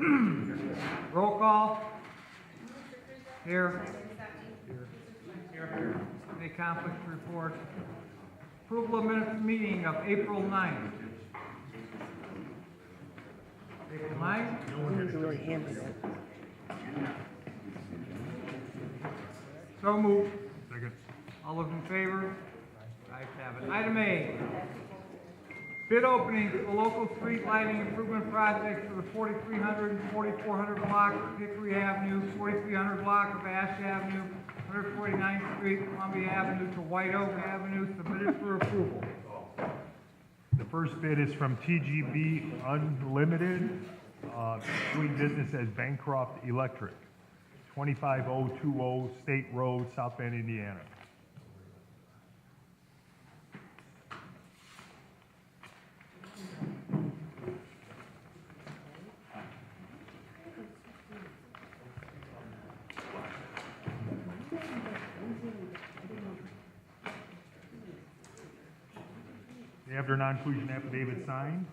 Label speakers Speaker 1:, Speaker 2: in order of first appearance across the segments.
Speaker 1: Roll call. Here. Here. Any conflict report? Approval of minutes meeting of April 9th. April 9th?
Speaker 2: Really handed it.
Speaker 1: So moved.
Speaker 3: Second.
Speaker 1: All those in favor? Ayes have it. Item A, bid opening for the local street lighting improvement projects for the 4300 and 4400 block of Hickory Avenue, 4300 block of Ash Avenue, 149th Street, Columbia Avenue to White Oak Avenue, submitted for approval.
Speaker 3: The first bid is from TGB Unlimited, doing business as Bancroft Electric, 25020 State Road, South Bend, Indiana. They have their non-inclusion affidavit signed.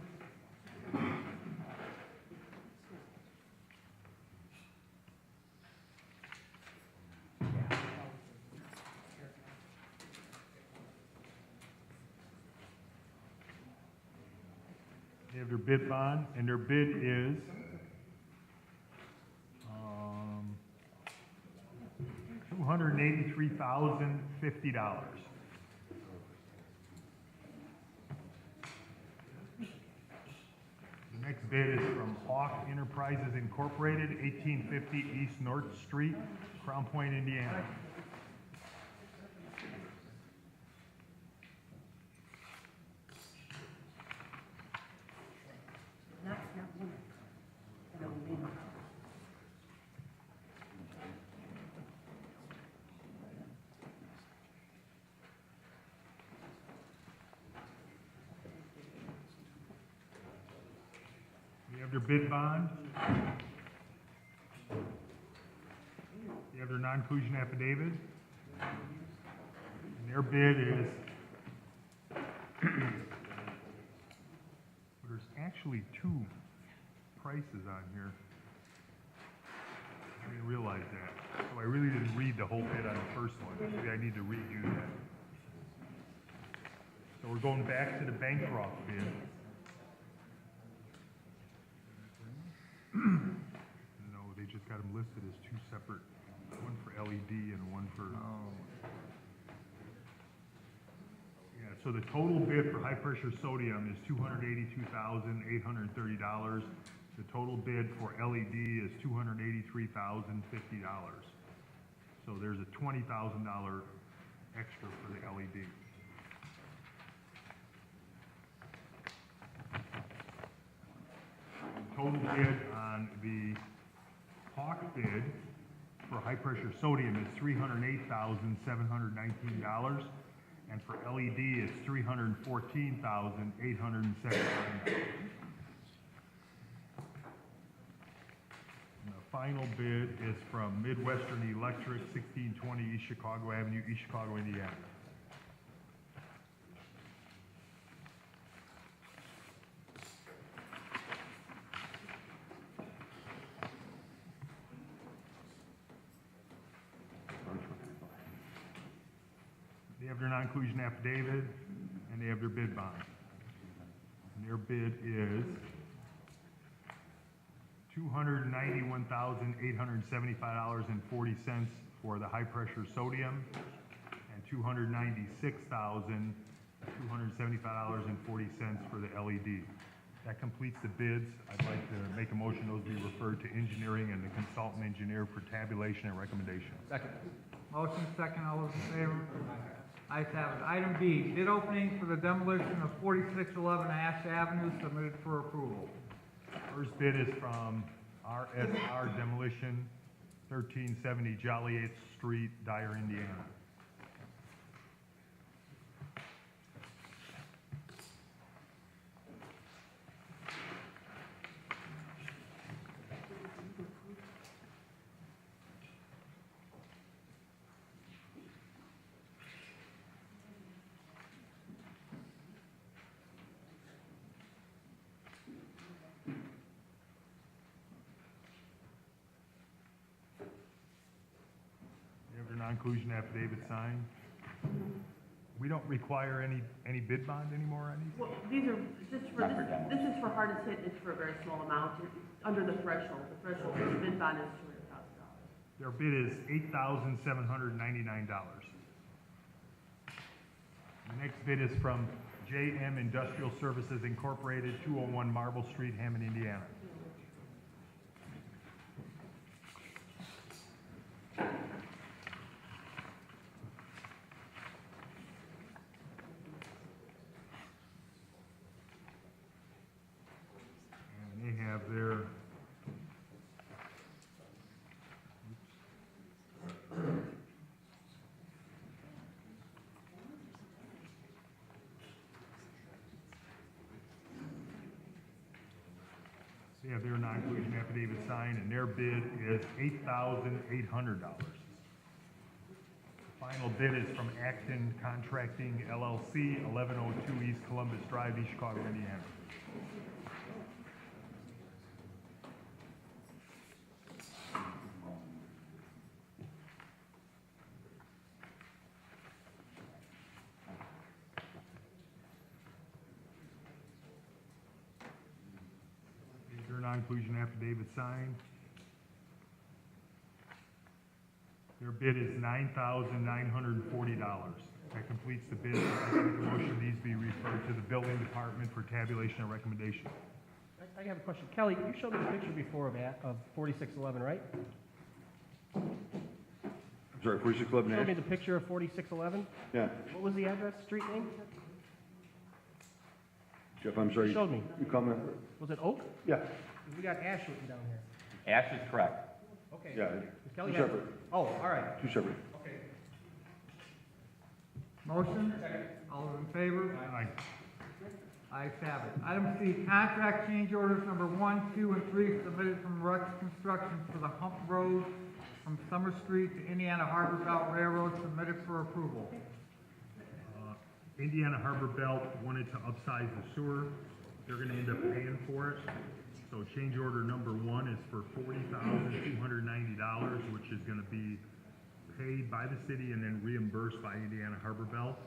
Speaker 3: They have their bid bond, and their bid is $283,050. The next bid is from Hawk Enterprises Incorporated, 1850 East North Street, Crown Point, Indiana.
Speaker 2: Not one. I don't mean it.
Speaker 3: We have their bid bond. They have their non-inclusion affidavit. And their bid is, there's actually two prices on here. I didn't realize that. So I really didn't read the whole bid on the first one. Maybe I need to redo that. So we're going back to the Bancroft bid. No, they just got them listed as two separate, one for LED and one for. Yeah, so the total bid for high pressure sodium is $282,830. The total bid for LED is $283,050. So there's a $20,000 extra for the LED. Total bid on the Hawk bid for high pressure sodium is $308,719, and for LED is $314,879. And the final bid is from Midwestern Electric, 1620 East Chicago Avenue, East Chicago, Indiana. They have their non-inclusion affidavit, and they have their bid bond. And their bid is $291,875.40 for the high-pressure sodium, and $296,275.40 for the LED. That completes the bids. I'd like to make a motion those be referred to engineering and the consultant engineer for tabulation and recommendation.
Speaker 1: Second. Motion second, all those in favor? Ayes have it. Item B, bid opening for the demolition of 4611 Ash Avenue, submitted for approval.
Speaker 3: First bid is from RSR Demolition, 1370 Joliet Street, Dyer, Indiana. non-inclusion affidavit signed. We don't require any bid bond anymore on these?
Speaker 2: Well, these are just for, this is for hardest hit, it's for a very small amount, it's under the threshold. The threshold for the bid bond is $200,000.
Speaker 3: Their bid is $8,799. The next bid is from JM Industrial Services Incorporated, 201 Marble Street, Hammond, Indiana. And they have their They have their non-inclusion affidavit signed, and their bid is $8,800. The final bid is from Acton Contracting LLC, 1102 East Columbus Drive, East Chicago, Indiana. Their non-inclusion affidavit signed. Their bid is $9,940. That completes the bid. I make a motion these be referred to the building department for tabulation and recommendation.
Speaker 4: I have a question. Kelly, you showed me the picture before of 4611, right?
Speaker 5: Sorry, 4611
Speaker 4: You showed me
Speaker 5: Ash?
Speaker 4: the picture of 4611?
Speaker 5: Yeah.
Speaker 4: What was the address, street name?
Speaker 5: Jeff, I'm sorry.
Speaker 4: You showed me.
Speaker 5: You comment?
Speaker 4: Was it Oak?
Speaker 5: Yeah.
Speaker 4: We got Ash written down here.
Speaker 6: Ash is correct.
Speaker 4: Okay.
Speaker 5: Yeah,
Speaker 4: Kelly
Speaker 5: two
Speaker 4: had-
Speaker 5: separate,
Speaker 4: Oh, all right.
Speaker 5: two separate.
Speaker 4: Okay.
Speaker 1: Motion? All those in favor?
Speaker 3: Aye.
Speaker 1: Ayes have it. Item C, contract change orders number 1, 2, and 3 submitted from Rex Construction for the hump road from Summer Street to Indiana Harbor Belt Railroad submitted for approval.
Speaker 3: Indiana Harbor Belt wanted to upsize the sewer. They're gonna end up paying for it. So change order number 1 is for $40,290, which is gonna be paid by the city and then reimbursed by Indiana Harbor Belt.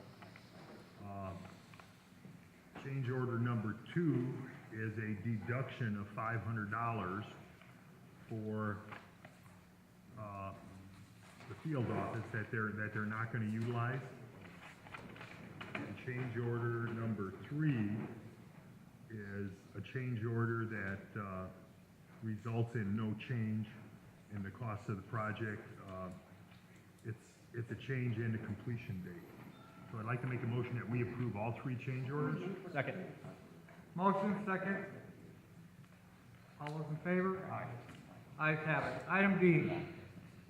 Speaker 3: Change order number 2 is a deduction of $500 for, the field office that they're not gonna utilize. And change order number 3 is a change order that results in no change in the cost of the project. It's a change in the completion date. So I'd like to make a motion that we approve all 3 change orders.
Speaker 4: Second.
Speaker 1: Motion, second. All those in favor?
Speaker 3: Aye.
Speaker 1: Ayes have it. Item D,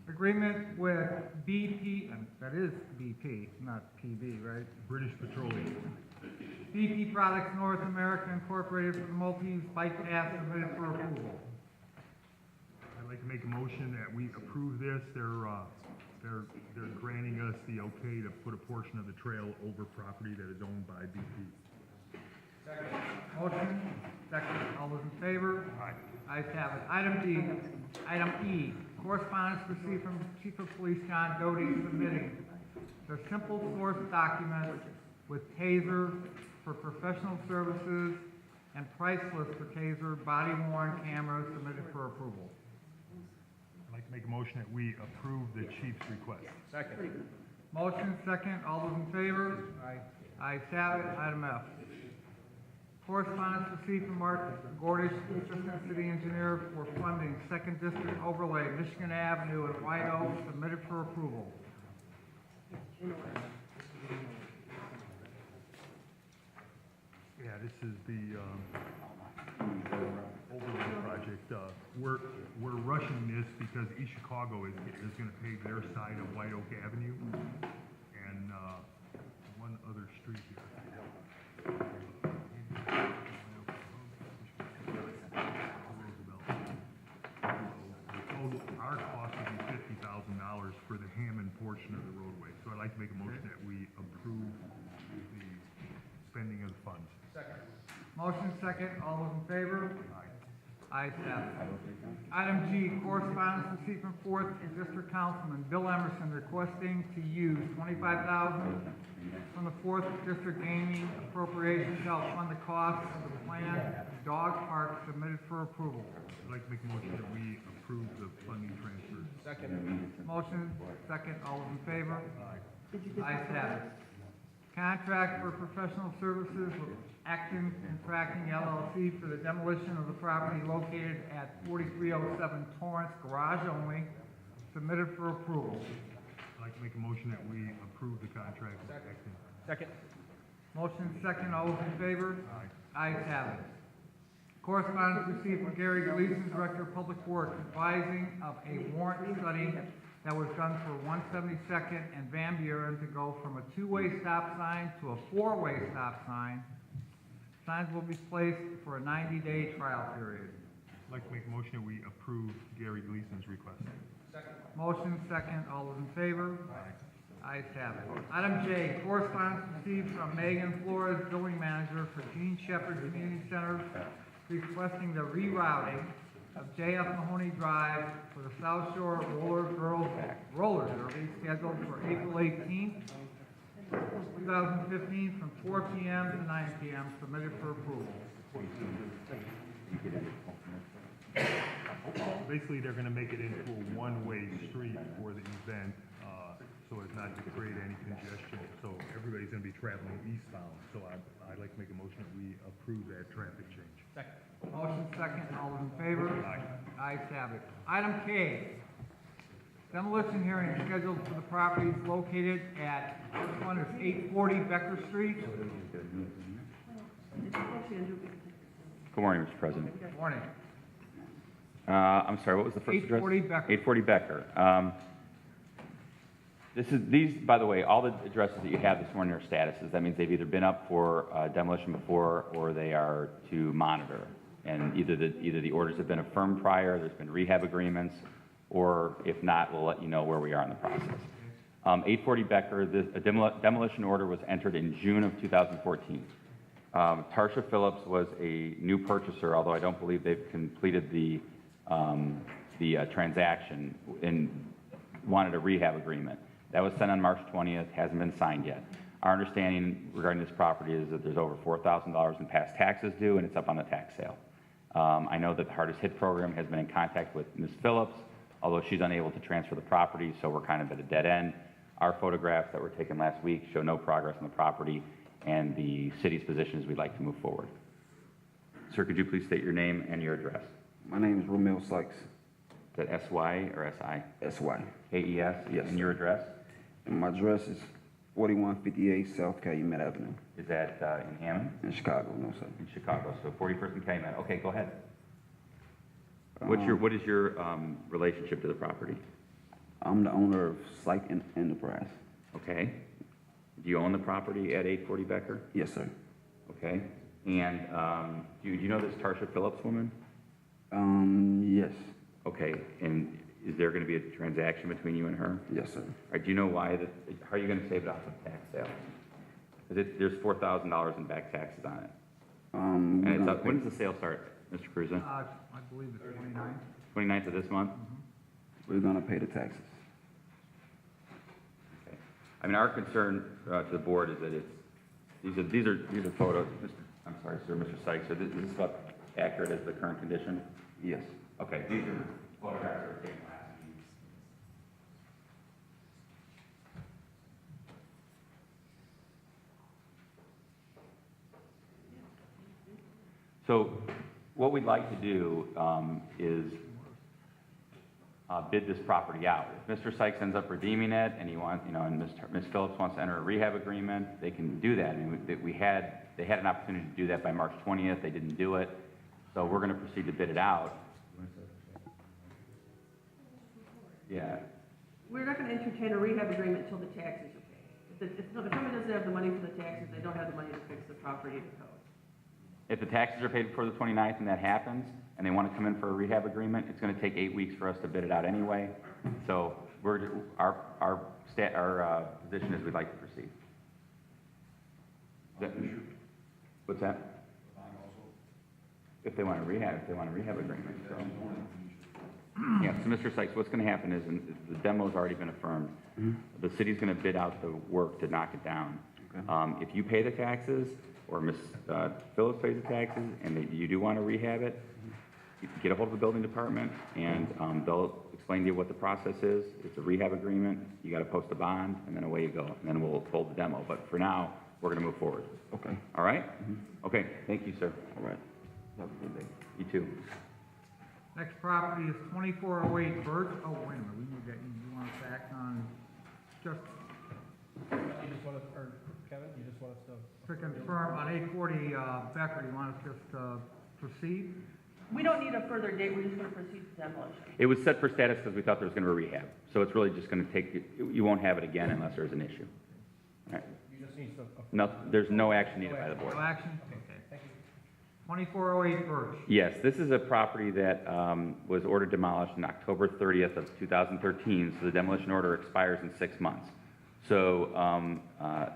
Speaker 1: agreement with BP, that is BP, not PB, right?
Speaker 3: British Petroleum.
Speaker 1: BP Products North America Incorporated for the multi-use bike path submitted for approval.
Speaker 3: I'd like to make a motion that we approve this. They're granting us the okay to put a portion of the trail over property that is owned by BP.
Speaker 1: Motion, second. All those in favor?
Speaker 3: Aye.
Speaker 1: Ayes have it. Item E, correspondence received from Chief of Police John Doty submitting the simple source document with TASER for professional services and price list for TASER body worn cameras submitted for approval.
Speaker 3: I'd like to make a motion that we approve the chief's request.
Speaker 4: Second.
Speaker 1: Motion, second. All those in favor?
Speaker 4: Aye.
Speaker 1: Ayes have it. Item F. Correspondence received from Mark Gordish, Assistant City Engineer for funding Second District Overlay, Michigan Avenue and White Oak, submitted for approval.
Speaker 3: Yeah, this is the overlay project. We're rushing this because East Chicago is gonna pave their side of White Oak Avenue and one other street here. Our cost would be $50,000 for the Hammond portion of the roadway. So I'd like to make a motion that we approve the spending of the funds.
Speaker 1: Motion, second. All those in favor?
Speaker 3: Aye.
Speaker 1: Ayes have it. Item G, correspondence received from Fourth District Councilman Bill Emerson requesting to use $25,000 from the Fourth District Gaming appropriation to help fund the cost of the planned dog park submitted for approval.
Speaker 3: I'd like to make a motion that we approve the funding transfers.
Speaker 1: Motion, second, all those in favor?
Speaker 2: Did you get
Speaker 1: Ayes
Speaker 2: that?
Speaker 1: have it. Contract for professional services with Acton Contracting LLC for the demolition of the property located at 4307 Torrance, garage only, submitted for approval.
Speaker 3: I'd like to make a motion that we approve the contract with Acton.
Speaker 4: Second.
Speaker 1: Motion second, all those in favor?
Speaker 3: Aye.
Speaker 1: Ayes have it. Correspondence received from Gary Gleason, Director of Public Works, advising of a warrant study that was done for 172nd and Van Buren to go from a two-way stop sign to a four-way stop sign. Signs will be placed for a 90-day trial period.
Speaker 3: I'd like to make a motion that we approve Gary Gleason's request.
Speaker 1: Motion second, all those in favor? Ayes have it. Item J, correspondence received from Megan Flores, Building Manager for Gene Shepherd Community Center, requesting the rerouting of J.F. Mahoney Drive for the South Shore Roller Derby scheduled for April 18th, 2015, from 4 p.m. to 9 p.m., submitted for approval.
Speaker 3: Basically, they're gonna make it into a one-way street for the event, so as not to create any congestion. So everybody's gonna be traveling eastbound, so I'd like to make a motion that we approve that traffic change.
Speaker 4: Second.
Speaker 1: Motion second, all those in favor? Ayes have it. Item K, demolition hearing scheduled for the properties located at, this one is 840 Becker Street.
Speaker 6: Good morning, Mr. President.
Speaker 1: Morning.
Speaker 6: I'm sorry, what was the first address?
Speaker 1: 840 Becker.
Speaker 6: 840 Becker. These, by the way, all the addresses that you have this morning are statuses. That means they've either been up for demolition before or they are to monitor. And either the orders have been affirmed prior, there's been rehab agreements, or if not, we'll let you know where we are in the process. 840 Becker, a demolition order was entered in June of 2014. Tarsha Phillips was a new purchaser, although I don't believe they've completed the transaction and wanted a rehab agreement. That was sent on March 20th, hasn't been signed yet. Our understanding regarding this property is that there's over $4,000 in past taxes due, and it's up on the tax sale. I know that the Hardest Hit program has been in contact with Ms. Phillips, although she's unable to transfer the property, so we're kind of at a dead end. Our photographs that were taken last week show no progress on the property, and the city's position is we'd like to move forward. Sir, could you please state your name and your address?
Speaker 7: My name is Romeo Sykes,
Speaker 6: Is that S-Y or S-I?
Speaker 7: S.Y.
Speaker 6: K-E-S?
Speaker 7: Yes,
Speaker 6: And your address?
Speaker 7: And my address is 4158 South Calumet Avenue
Speaker 6: Is that in Hammond?
Speaker 7: in Chicago, no, sir.
Speaker 6: In Chicago, so 41st and Calumet. Okay, go ahead. What is your relationship to the property?
Speaker 7: I'm the owner of Syke Enterprise.
Speaker 6: Okay. Do you own the property at 840 Becker?
Speaker 7: Yes, sir.
Speaker 6: Okay. And do you know this Tarsha Phillips woman?
Speaker 7: Yes.
Speaker 6: Okay. And is there going to be a transaction between you and her?
Speaker 7: Yes, sir.
Speaker 6: All right, do you know why how are you going to save it off of tax sale? Because there's $4,000 in back taxes on it. And
Speaker 7: we're
Speaker 6: it's
Speaker 7: gonna
Speaker 6: up, when does the sale start, Mr. Cruiser?
Speaker 1: I believe it's 29.
Speaker 6: 29th of this month?
Speaker 7: We're gonna pay the taxes.
Speaker 6: Okay. I mean, our concern to the board is that these are photos, I'm sorry, sir, Mr. Sykes, is this about accurate as the current condition?
Speaker 7: Yes.
Speaker 6: Okay, these are photographs that were taken last week. So what we'd like to do is bid this property out. If Mr. Sykes ends up redeeming it and he wants, and Ms. Phillips wants to enter a rehab agreement, they can do that. I mean, they had an opportunity to do that by March 20th. They didn't do it. So we're going to proceed to bid it out. Yeah.
Speaker 2: We're not gonna entertain a rehab agreement until the taxes are paid. If somebody doesn't have the money for the taxes, they don't have the money to fix the property to code.
Speaker 6: If the taxes are paid before the 29th and that happens, and they want to come in for a rehab agreement, it's going to take 8 weeks for us to bid it out anyway. So our position is we'd like to proceed. What's that? If they want a rehab agreement, so. So, Mr. Sykes, what's gonna happen is, and the demo's already been affirmed, the city's gonna bid out the work to knock it down. If you pay the taxes, or Ms. Phillips pays the taxes, and that you do wanna rehab it, you can get a hold of the building department, and, they'll explain to you what the process is. It's a rehab agreement, you gotta post a bond, and then away you go, and then we'll hold the demo. But for now, we're gonna move forward.
Speaker 7: Okay,
Speaker 6: All right? Okay, thank you, sir.
Speaker 7: all right. Have a good day.
Speaker 6: You too.
Speaker 1: Next property is 2408 Birch, oh, wait a minute, we moved that, you want us to act on, just
Speaker 4: You just want us, or Kevin, you just want us to?
Speaker 1: to confirm on 840 Becker, you want us just proceed?
Speaker 2: We don't need a further date, we're just gonna proceed to demolition.
Speaker 6: It was set for status because we thought there was gonna be rehab. So it's really just gonna take, you won't have it again unless there's an issue. All right.
Speaker 4: You just need to.
Speaker 6: No, there's no action needed by the board.
Speaker 1: No action? Okay.
Speaker 4: Thank you.
Speaker 1: 2408 Birch.
Speaker 6: Yes, this is a property that was ordered demolished on October 30th of 2013, so the demolition order expires in 6 months. So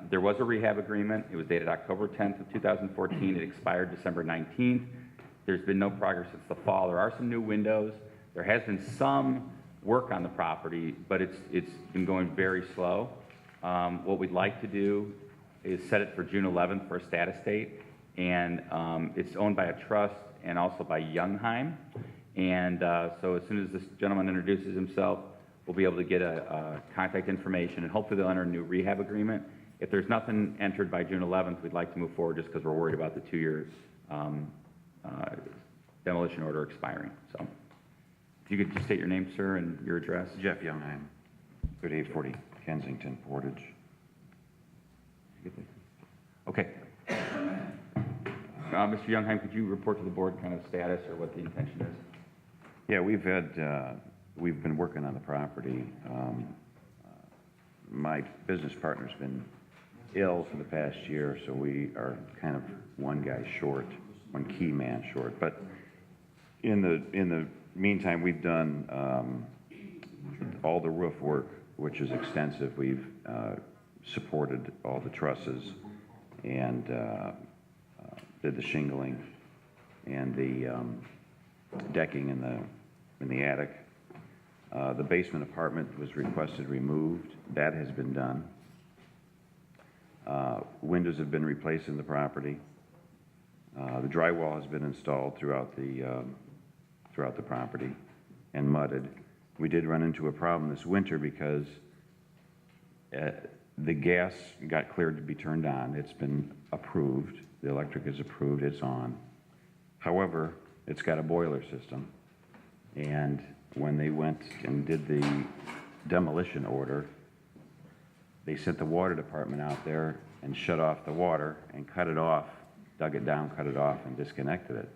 Speaker 6: there was a rehab agreement. It was dated October 10th of 2014. It expired December 19th. There's been no progress since the fall. There are some new windows. There has been some work on the property, but it's been going very slow. What we'd like to do is set it for June 11th for a status date. And it's owned by a trust and also by Youngheim. And so as soon as this gentleman introduces himself, we'll be able to get a contact information, and hopefully they'll enter a new rehab agreement. If there's nothing entered by June 11th, we'd like to move forward just because we're worried about the 2-year demolition order expiring. So if you could just state your name, sir, and your address.
Speaker 8: Jeff Youngheim, 3840 Kensington Portage.
Speaker 6: Okay. Mr. Youngheim, could you report to the board kind of status or what the intention is?
Speaker 8: Yeah, we've been working on the property. My business partner's been ill for the past year, so we are kind of one guy short, one key man short. But in the meantime, we've done all the roof work, which is extensive. We've supported all the trusses and did the shingling and the decking in the attic. The basement apartment was requested removed. That has been done. Windows have been replaced in the property. The drywall has been installed throughout the property and mudded. We did run into a problem this winter because the gas got cleared to be turned on. It's been approved. The electric is approved. It's on. However, it's got a boiler system. And when they went and did the demolition order, they sent the water department out there and shut off the water and cut it off, dug it down, cut it off, and disconnected it.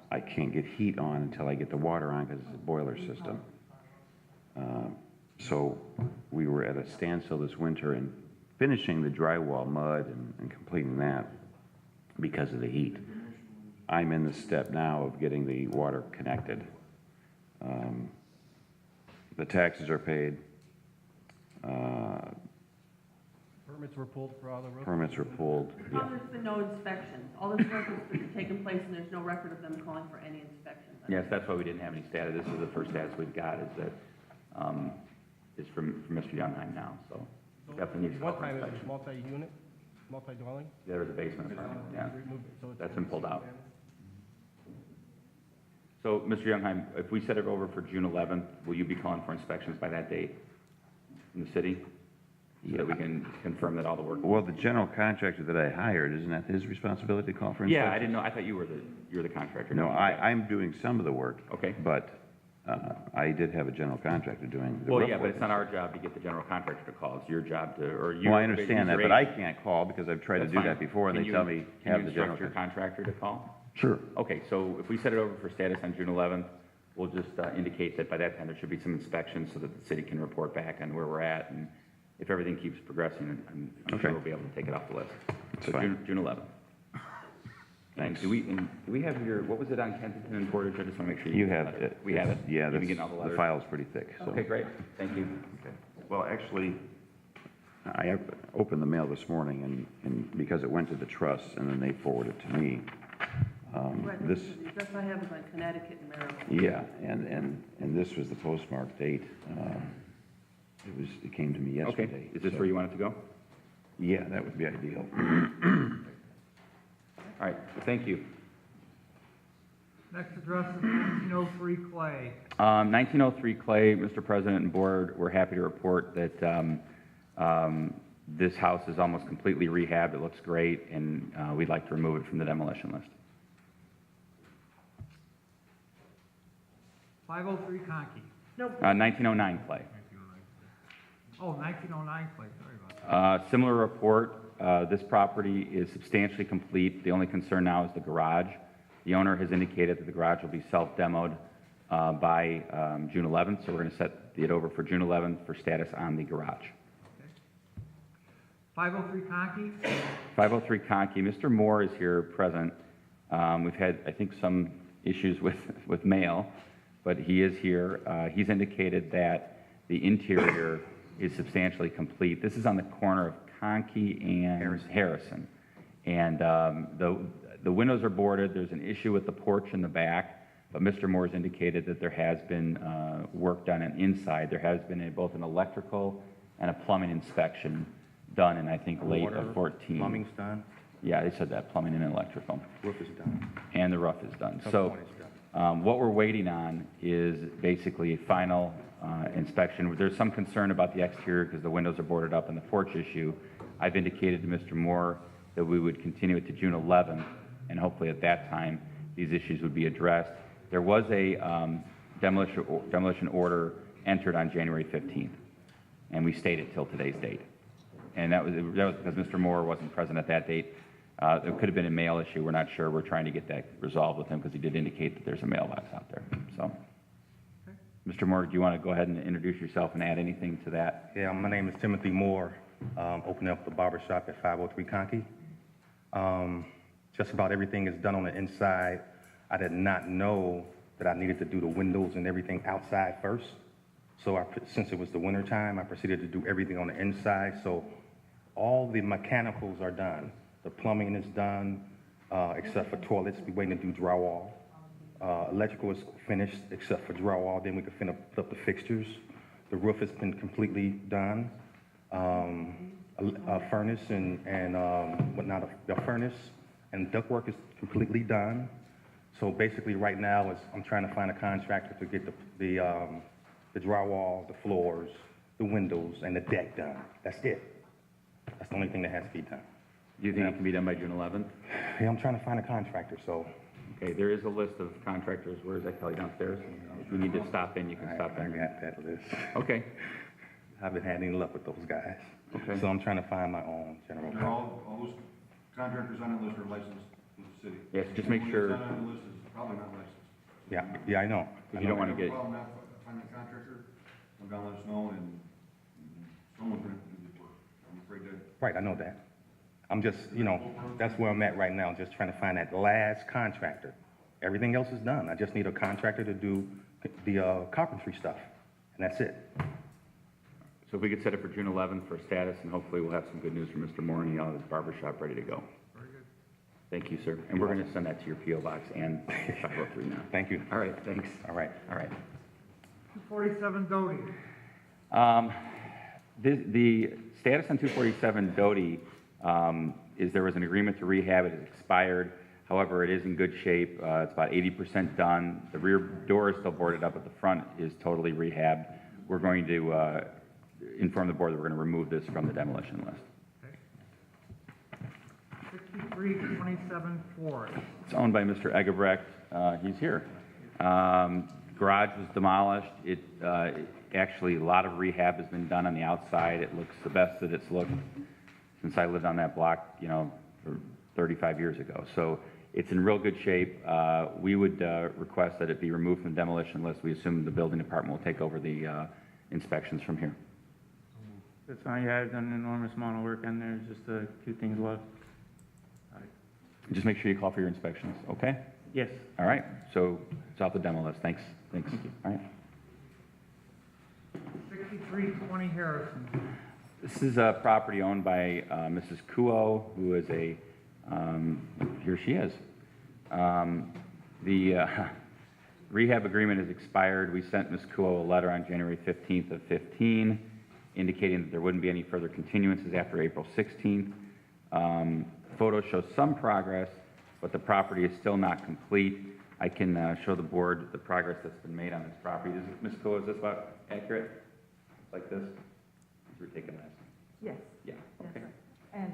Speaker 8: I can't get heat on until I get the water on because it's a boiler system. So we were at a standstill this winter in finishing the drywall mud and completing that because of the heat. I'm in the step now of getting the water connected. The taxes are paid.
Speaker 4: Permits were pulled for all the roofs?
Speaker 8: Permits were pulled.
Speaker 2: How there's been no inspections, all this work has been taking place and there's no record of them calling for any inspections.
Speaker 6: Yes, that's why we didn't have any status. This is the first status we've got, is that, is from Mr. Youngheim now, so definitely needs to call
Speaker 4: One
Speaker 6: for
Speaker 4: time it was
Speaker 6: inspection.
Speaker 4: multi-unit, multi-dwelling?
Speaker 6: There was a basement apartment, yeah.
Speaker 4: So it's-
Speaker 6: That's been pulled out. So, Mr. Youngheim, if we set it over for June 11th, will you be calling for inspections by that date in the city? So that we can confirm that all the work?
Speaker 8: Well, the general contractor that I hired, isn't that his responsibility to call for inspections?
Speaker 6: Yeah, I didn't know, I thought you were the contractor.
Speaker 8: No, I'm doing some of the work.
Speaker 6: Okay.
Speaker 8: But I did have a general contractor doing the
Speaker 6: Well,
Speaker 8: roof
Speaker 6: yeah, but
Speaker 8: work.
Speaker 6: it's not our job to get the general contractor to call. It's your job to, or you.
Speaker 8: Well, I understand that, but I can't call because I've tried to
Speaker 6: That's
Speaker 8: do
Speaker 6: fine.
Speaker 8: that before, and
Speaker 6: Can
Speaker 8: they
Speaker 6: you-
Speaker 8: tell me, have the
Speaker 6: Can you
Speaker 8: general.
Speaker 6: instruct your contractor to call?
Speaker 8: Sure.
Speaker 6: Okay, so if we set it over for status on June 11th, we'll just indicate that by that time there should be some inspections so that the city can report back on where we're at, and if everything keeps progressing, I'm
Speaker 8: Okay.
Speaker 6: sure we'll be able to take it off the list. So
Speaker 8: fine.
Speaker 6: June 11th. And do we have your, what was it on Kensington and Portage? I just want to make sure.
Speaker 8: You
Speaker 6: get the
Speaker 8: have
Speaker 6: letter.
Speaker 8: it.
Speaker 6: We have it?
Speaker 8: Yeah,
Speaker 6: You've been getting all the
Speaker 8: the
Speaker 6: letters?
Speaker 8: file's pretty thick, so.
Speaker 6: Okay, great, thank you.
Speaker 8: Okay. Well, actually, I opened the mail this morning, and because it went to the trust, and then they forwarded it to me,
Speaker 2: Right,
Speaker 8: This,
Speaker 2: that's what I have is on Connecticut and Maryland.
Speaker 8: yeah, and this was the postmark date. It came to me yesterday.
Speaker 6: Okay, is this
Speaker 8: so-
Speaker 6: where you want it to go?
Speaker 8: Yeah, that would be ideal.
Speaker 6: All right, thank you.
Speaker 1: Next address is 1903 Clay.
Speaker 6: 1903 Clay, Mr. President and Board, we're happy to report that this house is almost completely rehabbed. It looks great, and we'd like to remove it from the demolition list.
Speaker 1: 503 Conkey.
Speaker 6: 1909 Clay.
Speaker 1: Oh, 1909 Clay, sorry about that.
Speaker 6: Similar report, this property is substantially complete. The only concern now is the garage. The owner has indicated that the garage will be self-demoed by June 11th, so we're going to set it over for June 11th for status on the garage.
Speaker 1: 503 Conkey.
Speaker 6: 503 Conkey, Mr. Moore is here present. We've had, I think, some issues with mail, but he is here. He's indicated that the interior is substantially complete. This is on the corner of Conkey and Harrison. And the windows are boarded. There's an issue with the porch in the back, but Mr. Moore's indicated that there has been work done inside. There has been both an electrical and a plumbing inspection done in, I think, late of 14.
Speaker 9: Plumbing's done,
Speaker 6: Yeah, they said that, plumbing and electrical.
Speaker 9: roof is done.
Speaker 6: And the roof is done.
Speaker 9: Top
Speaker 6: So
Speaker 9: one is done.
Speaker 6: what we're waiting on is basically a final inspection. There's some concern about the exterior because the windows are boarded up and the porch issue. I've indicated to Mr. Moore that we would continue it to June 11th, and hopefully at that time, these issues would be addressed. There was a demolition order entered on January 15th, and we stayed it till today's date. And that was because Mr. Moore wasn't present at that date. There could have been a mail issue. We're not sure. We're trying to get that resolved with him because he did indicate that there's a mailbox out there. So, Mr. Moore, do you want to go ahead and introduce yourself and add anything to that?
Speaker 9: Yeah, my name is Timothy Moore, opening up the barber shop at 503 Conkey. Just about everything is done on the inside. I did not know that I needed to do the windows and everything outside first. So since it was the winter time, I proceeded to do everything on the inside. So all the mechanicals are done. The plumbing is done, except for toilets. We're waiting to do drywall. Electrical is finished except for drywall. Then we can finish up the fixtures. The roof has been completely done. A furnace and whatnot, a furnace and ductwork is completely done. So basically right now is I'm trying to find a contractor to get the drywall, the floors, the windows, and the deck done. That's it. That's the only thing that has to be done.
Speaker 6: Do you think it can be done by June 11th?
Speaker 9: Yeah, I'm trying to find a contractor, so.
Speaker 6: Okay, there is a list of contractors. Where is that, Kelly, downstairs? If you need to stop in, you can stop
Speaker 9: I
Speaker 6: in.
Speaker 9: got that list.
Speaker 6: Okay,
Speaker 9: I haven't had any luck with those guys.
Speaker 6: Okay.
Speaker 9: So I'm trying to find my own general
Speaker 5: And
Speaker 9: contractor.
Speaker 5: all those contractors on that list are licensed with the city.
Speaker 6: Yes, just make sure-
Speaker 5: Anyone that's not on the list is probably not licensed.
Speaker 9: Yeah, I know.
Speaker 6: If you don't want to
Speaker 5: If you
Speaker 6: get,
Speaker 5: have a problem not finding a contractor, come down, let us know, and someone's gonna have to do this work. I'm afraid to.
Speaker 9: Right, I know that. I'm just, that's where I'm at right now, just trying to find that last contractor. Everything else is done. I just need a contractor to do the carpentry stuff, and that's it.
Speaker 6: so if we could set it for June 11th for status, and hopefully we'll have some good news from Mr. Moore, and he'll have his barber shop ready to go.
Speaker 1: Very good.
Speaker 6: Thank you, sir. And we're going to send that to your P.O. box and 503 now.
Speaker 9: Thank you.
Speaker 6: All right, thanks.
Speaker 9: All right.
Speaker 6: All right.
Speaker 1: 247 Doty.
Speaker 6: The status on 247 Doty is there was an agreement to rehab it. It expired. However, it is in good shape. It's about 80% done. The rear door is still boarded up, but the front is totally rehabbed. We're going to inform the board that we're going to remove this from the demolition list.
Speaker 1: 6327 Forest.
Speaker 6: It's owned by Mr. Egebrecht. He's here. Garage was demolished. Actually, a lot of rehab has been done on the outside. It looks the best that it's looked since I lived on that block, for 35 years ago. So it's in real good shape. We would request that it be removed from the demolition list. We assume the building department will take over the inspections from here.
Speaker 10: That's fine, yeah, I've done an enormous amount of work on there, just a few things left.
Speaker 6: Just make sure you call for your inspections, okay?
Speaker 10: Yes.
Speaker 6: All right, so it's off the demo list. Thanks. All right.
Speaker 1: 6320 Harrison.
Speaker 6: This is a property owned by Mrs. Kuo, who is here she is. The rehab agreement has expired. We sent Ms. Kuo a letter on January 15th of 15, indicating that there wouldn't be any further continuances after April 16th. Photos show some progress, but the property is still not complete. I can show the board the progress that's been made on this property. Ms. Kuo, is this about accurate? Like this? These were taken last time.
Speaker 2: Yes.
Speaker 6: Yeah, okay.
Speaker 2: And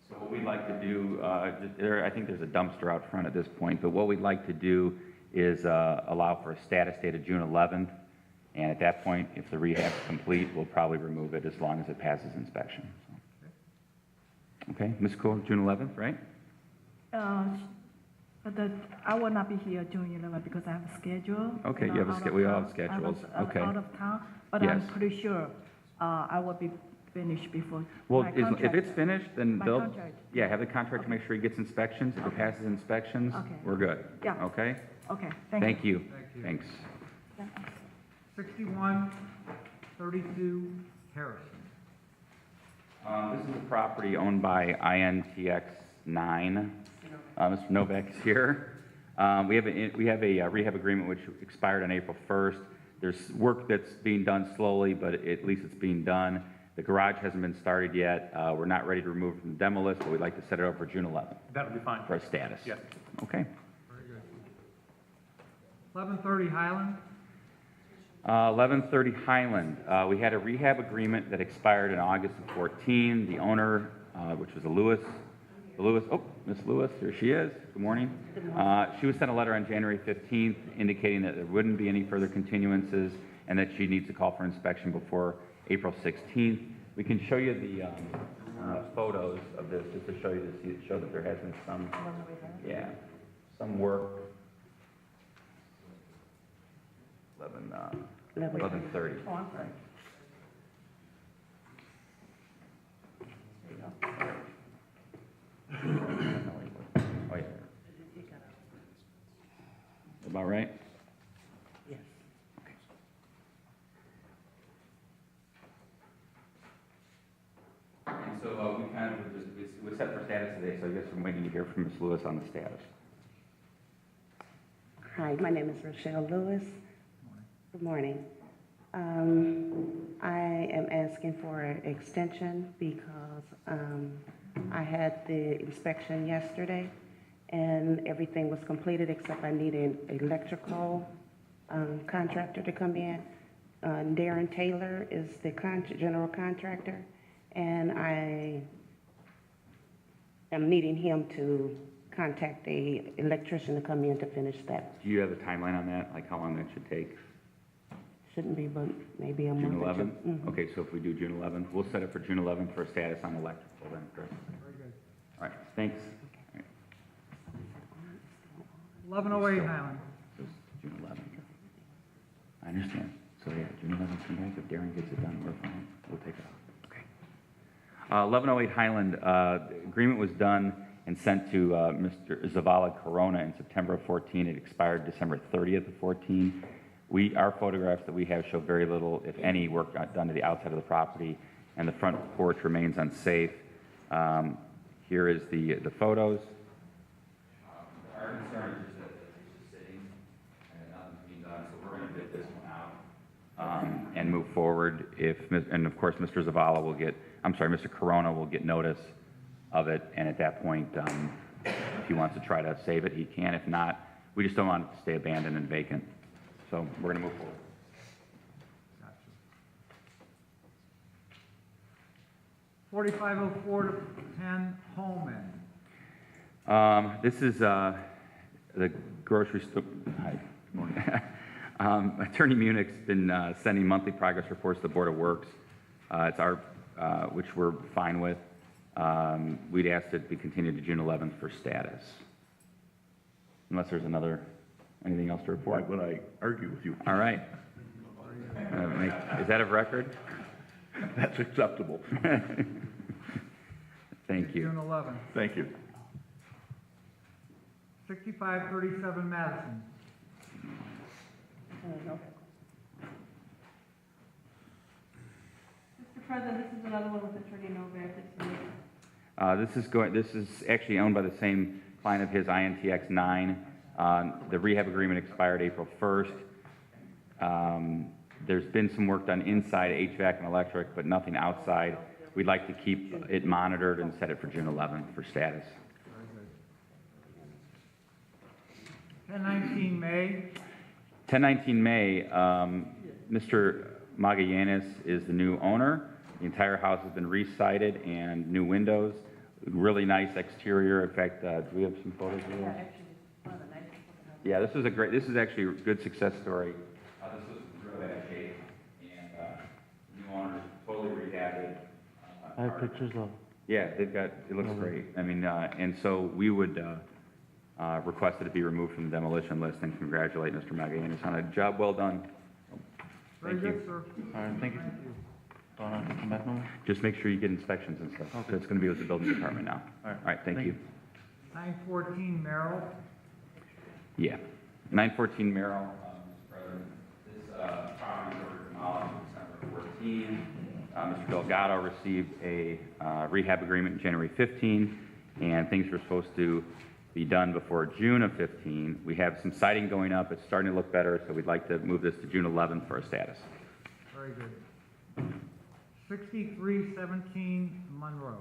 Speaker 6: So what we'd like to do, I think there's a dumpster out front at this point, but what we'd like to do is allow for a status date of June 11th, and at that point, if the rehab's complete, we'll probably remove it as long as it passes inspection. So. Okay, Ms. Cole, June 11th, right?
Speaker 11: But I will not be here June 11 because I have a schedule.
Speaker 6: Okay,
Speaker 11: you know,
Speaker 6: you have a
Speaker 11: out of
Speaker 6: schedule, we all have
Speaker 11: town.
Speaker 6: schedules,
Speaker 11: I was
Speaker 6: okay.
Speaker 11: out of town, but I'm
Speaker 6: Yes.
Speaker 11: pretty sure I will be finished before.
Speaker 6: Well,
Speaker 11: my
Speaker 6: if
Speaker 11: contract-
Speaker 6: it's finished, then
Speaker 11: my
Speaker 6: they'll,
Speaker 11: contract.
Speaker 6: yeah, have the contractor make sure he gets inspections. If it passes inspections,
Speaker 11: Okay.
Speaker 6: we're good.
Speaker 11: Yeah.
Speaker 6: Okay?
Speaker 11: Okay, thank you.
Speaker 6: Thank you.
Speaker 1: Thank you.
Speaker 6: Thanks.
Speaker 1: 6132 Harrison.
Speaker 6: This is a property owned by INTX 9. Mr. Novak is here. We have a rehab agreement which expired on April 1st. There's work that's being done slowly, but at least it's being done. The garage hasn't been started yet. We're not ready to remove it from the demo list, but we'd like to set it up for June 11th
Speaker 10: That'll be fine.
Speaker 6: for a status.
Speaker 10: Yeah.
Speaker 6: Okay.
Speaker 1: Very good. 1130 Highland.
Speaker 6: 1130 Highland. We had a rehab agreement that expired in August of 14. The owner, which was Miss Lewis, here she is. Good morning. She was sent a letter on January 15th indicating that there wouldn't be any further continuances and that she needs to call for inspection before April 16th. We can show you the photos of this just to show you show that there has been some work. 11:30.
Speaker 11: Oh, I'm sorry.
Speaker 6: Oh, yeah. About right?
Speaker 11: Yes.
Speaker 6: Okay. And so we kind of we're set for status today, so I guess we're waiting to hear from Ms. Lewis on the status.
Speaker 12: Hi, my name is Rochelle Lewis. Good morning. I am asking for an extension because I had the inspection yesterday and everything was completed except I need an electrical contractor to come in. Darren Taylor is the general contractor, and I am needing him to contact the electrician to come in to finish that.
Speaker 6: Do you have a timeline on that, like how long that should take?
Speaker 12: Shouldn't be, but maybe a month
Speaker 6: June
Speaker 12: or two.
Speaker 6: 11th?
Speaker 12: Mhm.
Speaker 6: Okay, so if we do June 11th, we'll set it for June 11th for a status on electrical then, Chris.
Speaker 1: Very good.
Speaker 6: All right, thanks. All right,
Speaker 1: 1108 Highland.
Speaker 6: so it's June 11th. I understand. So yeah, June 11th, come back. If Darren gets it done, we're fine. We'll take it off. Okay. 1108 Highland, agreement was done and sent to Mr. Zavala Corona in September of 14. It expired December 30th of 14. Our photographs that we have show very little, if any, work done to the outside of the property, and the front porch remains unsafe. Here is the photos. Our concern is that it's just sitting and nothing's being done, so we're going to bid this one out and move forward. And of course, Mr. Zavala will get, Mr. Corona will get notice of it, and at that point, if he wants to try to save it, he can. If not, we just don't want it to stay abandoned and vacant. So we're going to move forward.
Speaker 1: Gotcha. 4504 to 10 Holman.
Speaker 6: This is the grocery store. Hi, good morning. Attorney Munich's been sending monthly progress reports to the Board of Works. It's our, which we're fine with. We'd asked it be continued to June 11th for status. Unless there's anything else to report?
Speaker 5: Why would I argue with you?
Speaker 6: All right. Is that of record?
Speaker 5: That's acceptable.
Speaker 6: Thank you.
Speaker 1: June 11th.
Speaker 5: Thank you.
Speaker 1: 6537 Madison.
Speaker 2: Mr. President, this is another one with Attorney Novak.
Speaker 6: This is actually owned by the same client of his, INTX 9. The rehab agreement expired April 1st. There's been some work done inside HVAC and electric, but nothing outside. We'd like to keep it monitored and set it for June 11th for status.
Speaker 1: 1019 May,
Speaker 6: 1019 May, Mr. Magallanes is the new owner. The entire house has been re-sided and new windows, really nice exterior. In fact, do we have some photos of this? Yeah, this is actually a good success story. This was really bad shape, and the new owner totally rehabbed it.
Speaker 10: I have pictures of.
Speaker 6: Yeah, it looks great. I mean, and so we would request that it be removed from the demolition list and congratulate Mr. Magallanes on a job well done.
Speaker 1: very
Speaker 6: Thank you.
Speaker 1: good, sir.
Speaker 10: All right, thank you. Don't have to come back no more?
Speaker 6: Just make sure you get inspections and stuff.
Speaker 10: Okay.
Speaker 6: So it's going to be with the building department now.
Speaker 10: All right.
Speaker 6: All right, thank
Speaker 10: Thank
Speaker 6: you.
Speaker 10: you.
Speaker 1: 914 Merrill,
Speaker 6: Yeah. 914 Merrill, Mr. President. This property was demolished December 14. Mr. Delgado received a rehab agreement January 15, and things were supposed to be done before June of 15. We have some siding going up. It's starting to look better, so we'd like to move this to June 11th for a status.
Speaker 1: very good. 6317 Monroe,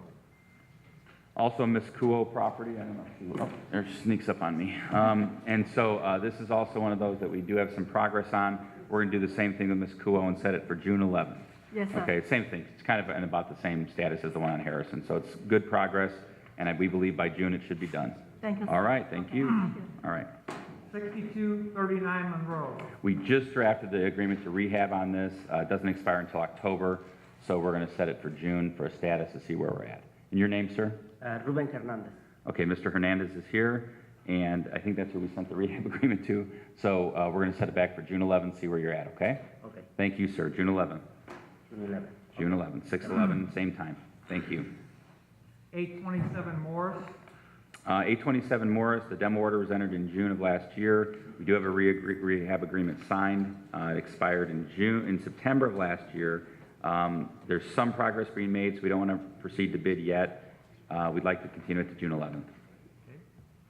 Speaker 6: Also, Miss Kuo property, I don't know, there sneaks up on me. And so this is also one of those that we do have some progress on. We're going to do the same thing with Miss Kuo and set it for June 11th.
Speaker 11: Yes, sir.
Speaker 6: Okay, same thing. It's kind of in about the same status as the one on Harrison. So it's good progress, and we believe by June it should be done.
Speaker 11: Thank you, sir.
Speaker 6: All right, thank you.
Speaker 11: Thank you.
Speaker 6: All right.
Speaker 1: 6239 Monroe,
Speaker 6: We just drafted the agreement to rehab on this. It doesn't expire until October, so we're going to set it for June for a status to see where we're at. And your name, sir?
Speaker 13: Ruben Hernandez.
Speaker 6: Okay, Mr. Hernandez is here, and I think that's who we sent the rehab agreement to. So we're going to set it back for June 11th, see where you're at, okay?
Speaker 13: Okay,
Speaker 6: Thank you, sir. June 11th.
Speaker 13: June 11.
Speaker 6: June 11th, 6/11, same time. Thank you.
Speaker 1: 827 Morris,
Speaker 6: 827 Morris, the demo order was entered in June of last year. We do have a rehab agreement signed. It expired in September of last year. There's some progress being made, so we don't want to proceed to bid yet. We'd like to continue it to June 11th.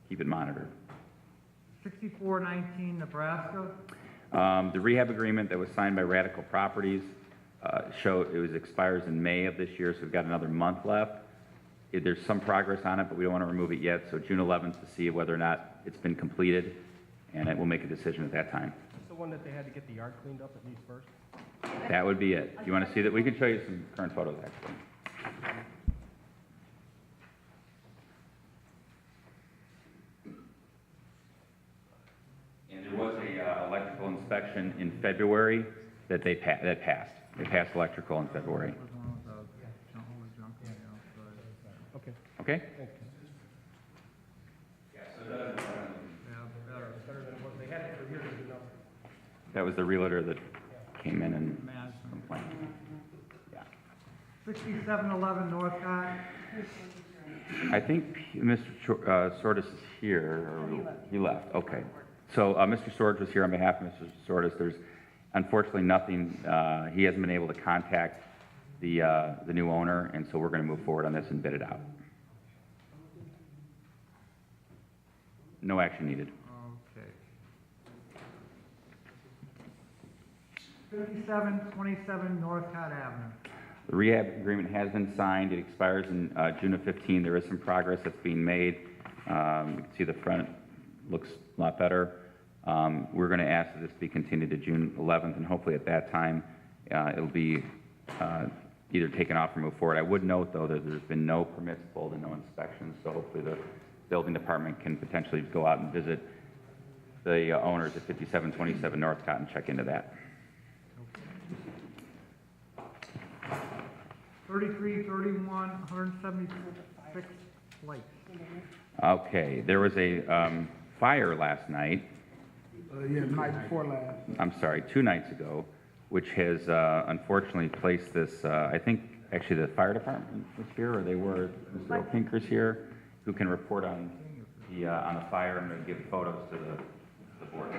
Speaker 6: Keep it monitored.
Speaker 1: 6419 Nebraska,
Speaker 6: The rehab agreement that was signed by Radical Properties expires in May of this year, so we've got another month left. There's some progress on it, but we don't want to remove it yet, so June 11th to see whether or not it's been completed, and we'll make a decision at that time.
Speaker 4: That's the one that they had to get the yard cleaned up at least first?
Speaker 6: That would be it. Do you want to see that? We can show you some current photos, actually. And there was a electrical inspection in February that passed. They passed electrical in February.
Speaker 1: was one with the junk on the outside.
Speaker 4: Okay.
Speaker 6: Okay?
Speaker 4: Thank you.
Speaker 1: Yeah, better.
Speaker 4: Better than what they had it for years, you know.
Speaker 6: That was the realtor that came in and
Speaker 1: Madison.
Speaker 6: complained. Yeah.
Speaker 1: 6711 Northcott,
Speaker 6: I think Mr. Sortis is here, or he left, okay. So, Mr. Sortis was here on behalf of Mr. Sortis. There's unfortunately nothing, he hasn't been able to contact the new owner, and so we're gonna move forward on this and bid it out. No action needed.
Speaker 1: okay. 5727 Northcott Avenue,
Speaker 6: The rehab agreement has been signed. It expires in June of 15. There is some progress that's being made. You can see the front looks a lot better. We're going to ask that this be continued to June 11th, and hopefully at that time, it'll be either taken off or moved forward. I would note, though, that there's been no permits pulled and no inspections, so hopefully the building department can potentially go out and visit the owners at 5727 Northcott and check into that.
Speaker 1: 3331 176 Place,
Speaker 6: Okay, there was a fire last night.
Speaker 14: Yeah, the night before last.
Speaker 6: I'm sorry, 2 nights ago, which has unfortunately placed this, I think, actually the fire department was here, or they were, Mr. O'Pinker's here, who can report on the fire and give photos to the board.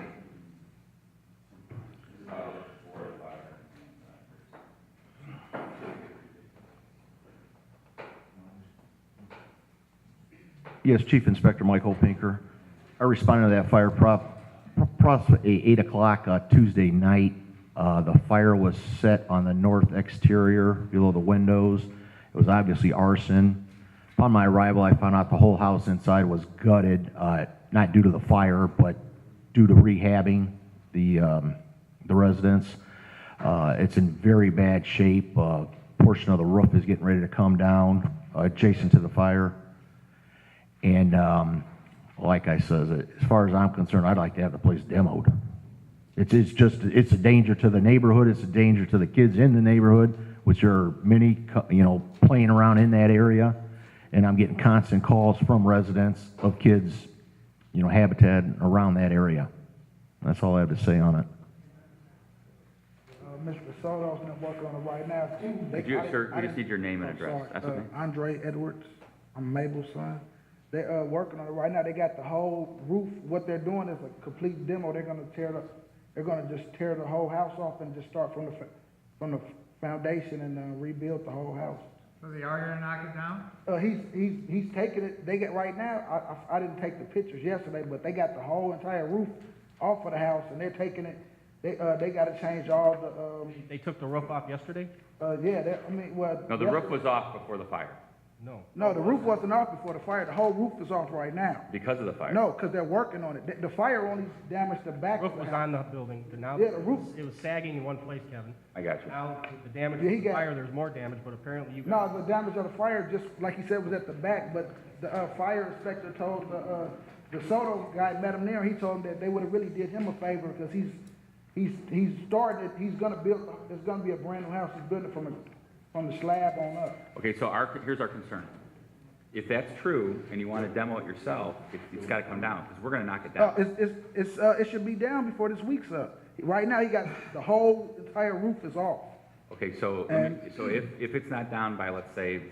Speaker 15: Yes, Chief Inspector Michael Pinker. I responded to that fire approximately 8 o'clock Tuesday night. The fire was set on the north exterior below the windows. It was obviously arson. Upon my arrival, I found out the whole house inside was gutted, not due to the fire, but due to rehabbing the residence. It's in very bad shape. Portion of the roof is getting ready to come down adjacent to the fire. And like I said, as far as I'm concerned, I'd like to have the place demoed. It's a danger to the neighborhood. It's a danger to the kids in the neighborhood, which are many, playing around in that area. And I'm getting constant calls from residents of kids, habitat around that area. That's all I have to say on it.
Speaker 14: Mr. Soto's been working on it right now.
Speaker 6: Sir, we just need your name and address. That's okay.
Speaker 14: Andre Edwards, I'm Mabel's son. They're working on it right now. They got the whole roof. What they're doing is a complete demo. They're gonna just tear the whole house off and just start from the foundation and rebuild the whole house.
Speaker 1: So they are gonna knock it down?
Speaker 14: He's taking it. They get right now. I didn't take the pictures yesterday, but they got the whole entire roof off of the house, and they're taking it. They got to change all the.
Speaker 4: They took the roof off yesterday?
Speaker 14: Yeah.
Speaker 6: No, the roof was off before the fire.
Speaker 14: No, the roof wasn't off before the fire. The whole roof is off right now.
Speaker 6: Because of the fire?
Speaker 14: No, because they're working on it. The fire only damaged the back.
Speaker 4: The roof was on the building, but now
Speaker 14: Yeah, the roof.
Speaker 4: it was sagging in one place, Kevin.
Speaker 6: I got you.
Speaker 4: Now, the damage
Speaker 14: Yeah,
Speaker 4: of the fire, there's more damage, but apparently you got.
Speaker 14: No, the damage of the fire, just like he said, was at the back, but the fire inspector told the Soto guy met him there, he told him that they would have really did him a favor, because he's started it, he's gonna build, it's gonna be a brand new house, he's building it from the slab on up.
Speaker 6: Okay, so here's our concern. If that's true, and you want to demo it yourself, it's got to come down, because we're going to knock it down.
Speaker 14: It should be down before this week's up. Right now, he got, the whole entire roof is off.
Speaker 6: Okay, so if it's not down by, let's say,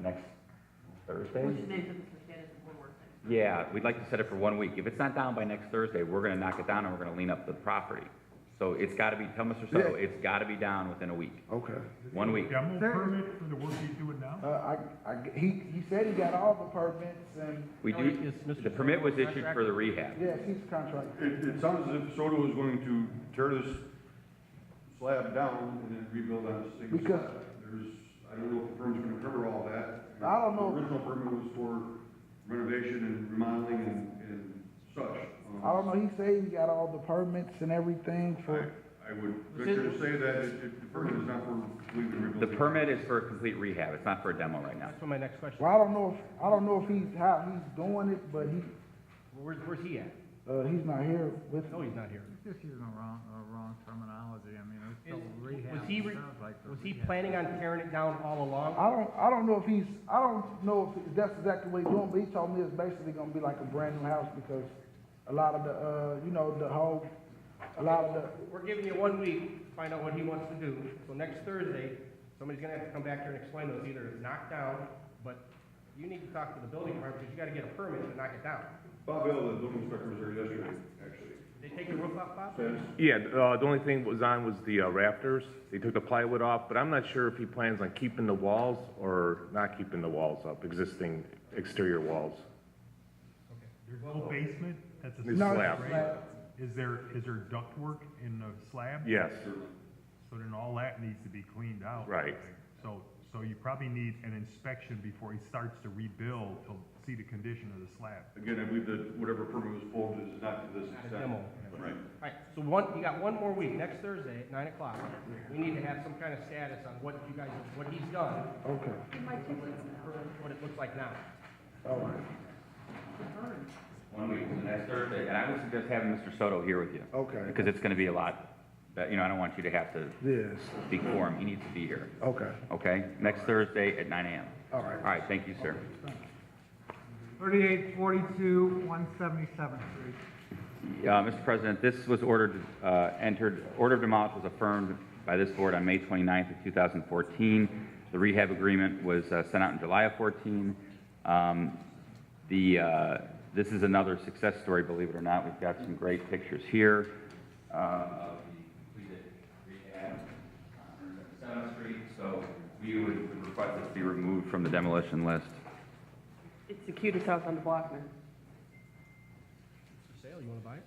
Speaker 6: next Thursday?
Speaker 2: What's your name, Mr. Candace, one more thing?
Speaker 6: Yeah, we'd like to set it for 1 week. If it's not down by next Thursday, we're going to knock it down and we're going to lean up the property. So it's got to be, tell Mr. Soto, it's got to be down within a week.
Speaker 14: Okay.
Speaker 6: 1 week.
Speaker 3: Demo permit for the work he's doing now?
Speaker 14: He said he got all the permits and.
Speaker 6: We do, the permit was issued for the rehab.
Speaker 14: Yes, he's contracted.
Speaker 5: It sounds as if Soto is going to tear this slab down and then rebuild on this single
Speaker 14: Because-
Speaker 5: slab. I don't know if the permit's gonna cover all that.
Speaker 14: I don't know.
Speaker 5: The original permit was for renovation and remodeling and such.
Speaker 14: I don't know, he said he got all the permits and everything for.
Speaker 5: I would venture to say that the permit is not for completely rebuilding.
Speaker 6: The permit is for a complete rehab. It's not for a demo right now.
Speaker 4: That's my next question.
Speaker 14: Well, I don't know if how he's doing it, but
Speaker 4: Where's he at?
Speaker 14: he's not here with.
Speaker 4: No, he's not here.
Speaker 1: He's just using a wrong terminology. I mean, it's still rehab.
Speaker 4: Was
Speaker 1: Sounds like the
Speaker 4: was he
Speaker 1: rehab.
Speaker 4: planning on tearing it down all along?
Speaker 14: I don't know if that's exactly what he's doing, but he told me it's basically gonna be like a brand new house because a lot of
Speaker 4: We're giving you 1 week to find out what he wants to do. So next Thursday, somebody's gonna have to come back here and explain to us either it's knocked down, but you need to talk to the building department because you gotta get a permit to knock it down.
Speaker 5: Bob Hill, the building inspector, was there yesterday, actually.
Speaker 4: They take the roof off, Bob?
Speaker 16: Yeah, the only thing that was on was the rafters. They took the plywood off, but I'm not sure if he plans on keeping the walls or not keeping the walls up, existing exterior walls.
Speaker 3: There's no basement? That's a
Speaker 16: It's slab.
Speaker 3: right? Is there ductwork in the slab?
Speaker 16: Yes.
Speaker 3: So then all that needs to be cleaned out.
Speaker 16: Right.
Speaker 3: So you probably need an inspection before he starts to rebuild to see the condition of the slab.
Speaker 5: Again, I believe that whatever permit was pulled is not to this
Speaker 4: Not a
Speaker 5: extent.
Speaker 4: demo.
Speaker 5: Right.
Speaker 4: Right, so you got 1 more week, next Thursday at 9 o'clock. We need to have some kind of status on what he's done,
Speaker 14: Okay.
Speaker 4: what it looks like now.
Speaker 14: All right.
Speaker 6: 1 week, the next Thursday. And I would suggest having Mr. Soto here with you.
Speaker 14: Okay.
Speaker 6: Because it's going to be a lot, I don't want you to have to
Speaker 14: Yes.
Speaker 6: speak for him. He needs to be here.
Speaker 14: Okay.
Speaker 6: Okay? Next Thursday at 9 a.m.
Speaker 14: All right.
Speaker 6: All right, thank you, sir.
Speaker 1: 3842 177th Street.
Speaker 6: Mr. President, this was order of demolition was affirmed by this board on May 29th of 2014. The rehab agreement was sent out in July of 14. This is another success story, believe it or not. We've got some great pictures here of the completed rehab on 7th Street. So we would request this be removed from the demolition list.
Speaker 2: It's the cutest house on the block, man.
Speaker 4: For sale, you wanna buy it?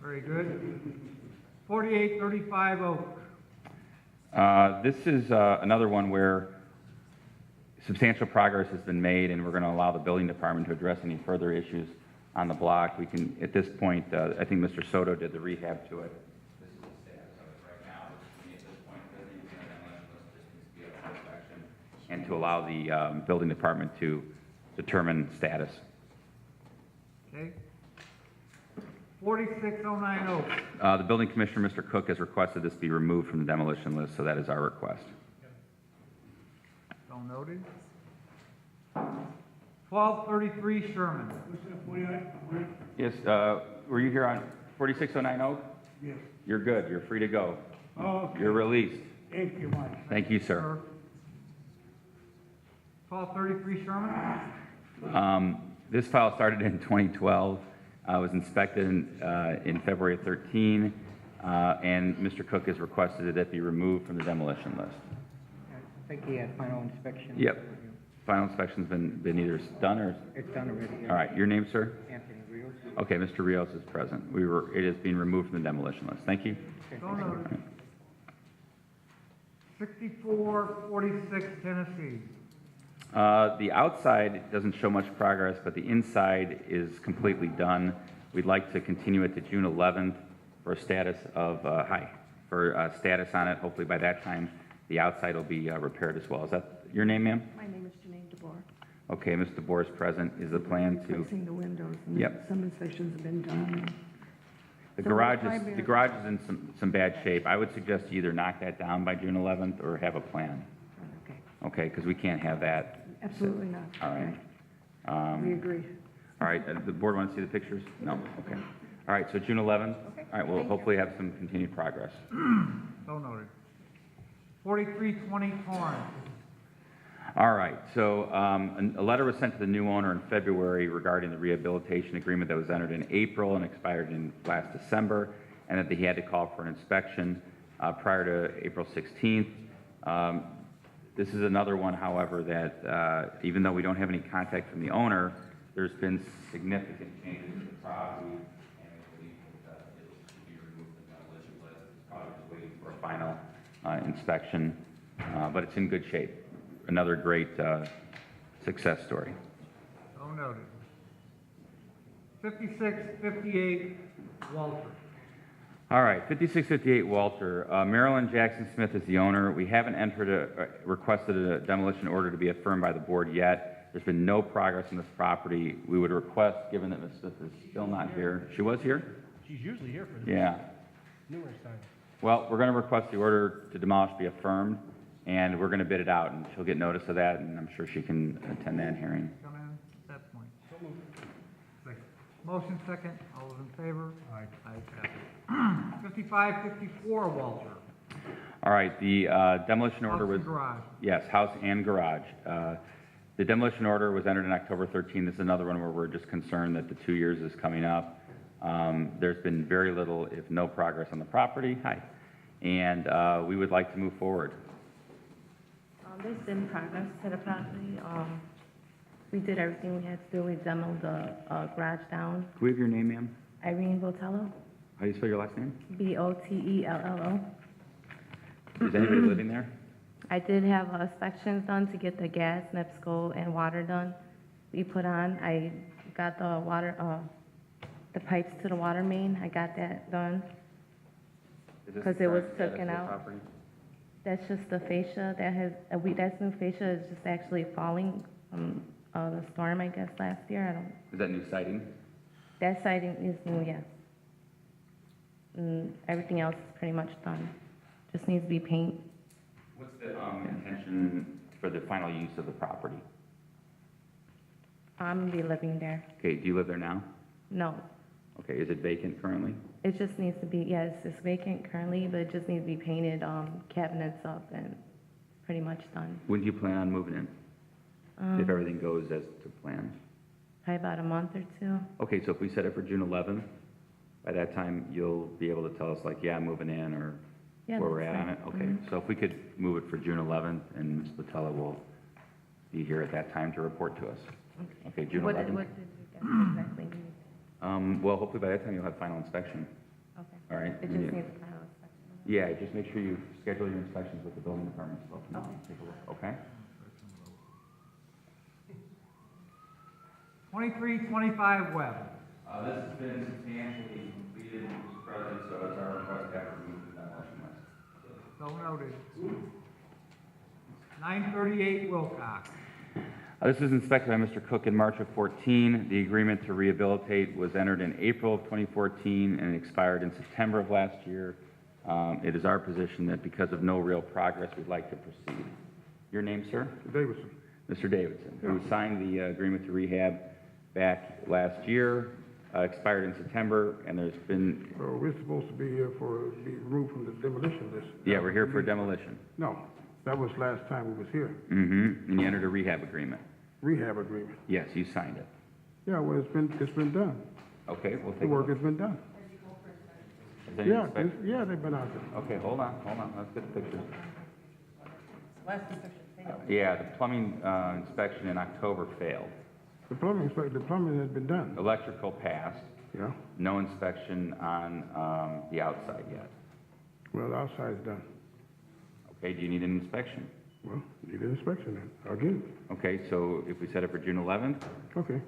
Speaker 1: Very good. 4835 Oak.
Speaker 6: This is another one where substantial progress has been made, and we're going to allow the building department to address any further issues on the block. We can, at this point, I think Mr. Soto did the rehab to it. This is the status of it right now. At this point, it doesn't even have demolition list, just needs to be a inspection, and to allow the building department to determine status.
Speaker 1: Okay. 4609 Oak.
Speaker 6: The building commissioner, Mr. Cook, has requested this be removed from the demolition list, so that is our request.
Speaker 1: So noted. 1233 Sherman.
Speaker 6: Yes, were you here on 4609 Oak?
Speaker 14: Yes.
Speaker 6: You're good, you're free to go.
Speaker 14: Okay.
Speaker 6: You're released.
Speaker 14: Thank you much.
Speaker 6: Thank you, sir.
Speaker 1: 1233 Sherman.
Speaker 6: This file started in 2012, was inspected in February of 13, and Mr. Cook has requested that it be removed from the demolition list.
Speaker 13: I think he had final inspection.
Speaker 6: Yep. Final inspection's been either done or?
Speaker 13: It's done already. Yeah.
Speaker 6: All right, your name, sir?
Speaker 13: Anthony Rios.
Speaker 6: Okay, Mr. Rios is present. It is being removed from the demolition list. Thank you.
Speaker 1: So noted. 6446 Tennessee.
Speaker 6: The outside doesn't show much progress, but the inside is completely done. We'd like to continue it to June 11th for a status of, status on it. Hopefully by that time, the outside will be repaired as well. Is that your name, ma'am?
Speaker 11: My name is Janine DeBoer.
Speaker 6: Okay, Ms. DeBoer is present. Is the plan to?
Speaker 11: Replacing the windows, and
Speaker 6: Yep.
Speaker 11: some inspections have been done.
Speaker 6: The
Speaker 11: So
Speaker 6: garage
Speaker 11: the
Speaker 6: is,
Speaker 11: primary-
Speaker 6: the garage is in some bad shape. I would suggest you either knock that down by June 11th or have a plan.
Speaker 11: Okay,
Speaker 6: Okay, because we can't have that.
Speaker 11: absolutely not.
Speaker 6: All right.
Speaker 11: Okay. We agree.
Speaker 6: All right, the board want to see the pictures? No, okay. All right, so June 11th?
Speaker 11: Okay,
Speaker 6: All right, we'll
Speaker 11: thank you.
Speaker 6: hopefully have some continued progress.
Speaker 1: So noted. 4320 Torrance.
Speaker 6: All right, so a letter was sent to the new owner in February regarding the rehabilitation agreement that was entered in April and expired in last December, and that he had to call for an inspection prior to April 16th. This is another one, however, that even though we don't have any contact from the owner, there's been significant changes to the property, and we believe that it will be removed from the demolition list. It's probably just waiting for a final inspection, but it's in good shape. Another great success story.
Speaker 1: So noted. 5658 Walter.
Speaker 6: All right, 5658 Walter. Marilyn Jackson Smith is the owner. We haven't requested a demolition order to be affirmed by the board yet. There's been no progress on this property. We would request, given that Ms. Smith is still not here. She was here?
Speaker 4: She's usually here for this.
Speaker 6: Yeah.
Speaker 4: Numerous times.
Speaker 6: Well, we're going to request the order to demolish be affirmed, and we're going to bid it out, and she'll get notice of that, and I'm sure she can attend that hearing.
Speaker 1: Come in at that point. Second. Motion second. All those in favor? Aye. Ayes have it. 5554 Walter.
Speaker 6: All right, the demolition order
Speaker 1: House
Speaker 6: was...
Speaker 1: and garage.
Speaker 6: Yes, house and garage. The demolition order was entered on October 13th. This is another one where we're just concerned that the 2 years is coming up. There's been very little, if no progress on the property. Hi. And we would like to move forward.
Speaker 17: There's been progress to the property. We did everything we had to do. We demoed the garage down.
Speaker 6: Can we have your name, ma'am?
Speaker 17: Irene Botello,
Speaker 6: How do you spell your last name?
Speaker 17: Botello.
Speaker 6: Is anybody living there?
Speaker 17: I did have inspections done to get the gas, NIPSCO, and water done. We put on, I got the water, the pipes to the water main. I got that done.
Speaker 6: Is this
Speaker 17: 'Cause
Speaker 6: the
Speaker 17: it was
Speaker 6: current status
Speaker 17: taken
Speaker 6: of the
Speaker 17: out.
Speaker 6: property?
Speaker 17: That's just the fascia that has, that new fascia is just actually falling from the storm, I guess, last year. I don't,
Speaker 6: Is that new siding?
Speaker 17: that siding is new, yes. Everything else is pretty much done. Just needs to be paint.
Speaker 6: What's the intention for the final use of the property?
Speaker 17: I'm gonna be living there.
Speaker 6: Okay, do you live there now?
Speaker 17: No,
Speaker 6: Okay, is it vacant currently?
Speaker 17: it just needs to be, yes, it's vacant currently, but it just needs to be painted, cabinets up and pretty much done.
Speaker 6: When do you plan on moving in? If everything goes as to plan?
Speaker 17: Probably about a month or two.
Speaker 6: Okay, so if we set it for June 11th, by that time, you'll be able to tell us like, yeah, I'm moving in, or
Speaker 17: Yeah,
Speaker 6: where we're
Speaker 17: that's
Speaker 6: at on it?
Speaker 17: fine.
Speaker 6: Okay, so if we could move it for June 11th, and Ms. Patella will be here at that time to report to us. Okay, June
Speaker 17: What
Speaker 6: 11th.
Speaker 17: did you guys exactly need?
Speaker 6: Well, hopefully by that time you'll have final inspection.
Speaker 17: Okay.
Speaker 6: All right?
Speaker 17: It just needs a final inspection.
Speaker 6: Yeah, just make sure you schedule your inspections with the building department, so if you want to take a look, okay?
Speaker 1: 2325 Webb.
Speaker 6: This has been substantially completed, Mr. President, so it's our request to have it removed from that motion list.
Speaker 1: So noted. 938 Wilcox.
Speaker 6: This was inspected by Mr. Cook in March of 14. The agreement to rehabilitate was entered in April of 2014 and expired in September of last year. It is our position that because of no real progress, we'd like to proceed. Your name, sir?
Speaker 18: Davidson.
Speaker 6: Mr. Davidson, who signed the agreement to rehab back last year, expired in September, and there's been...
Speaker 18: So we're supposed to be here be removed from the demolition list.
Speaker 6: Yeah, we're here for demolition.
Speaker 18: No, that was last time we was here.
Speaker 6: Mm-hmm, and you entered a rehab agreement.
Speaker 18: Rehab agreement.
Speaker 6: Yes, you signed it.
Speaker 18: Yeah, well, it's been done.
Speaker 6: Okay, we'll take
Speaker 18: The
Speaker 6: a
Speaker 18: work
Speaker 6: look.
Speaker 18: has been done.
Speaker 6: Is there any
Speaker 18: Yeah,
Speaker 6: inspection?
Speaker 18: yeah, they've been out there.
Speaker 6: Okay, hold on, let's get the pictures.
Speaker 2: Last inspection failed.
Speaker 6: Yeah, the plumbing inspection in October failed.
Speaker 18: The plumbing has been done.
Speaker 6: Electrical passed,
Speaker 18: Yeah,
Speaker 6: no inspection on the outside yet.
Speaker 18: well, the outside's done.
Speaker 6: Okay, do you need an inspection?
Speaker 18: Well, need an inspection then. I'll get it.
Speaker 6: Okay, so if we set it for June 11th?
Speaker 18: Okay.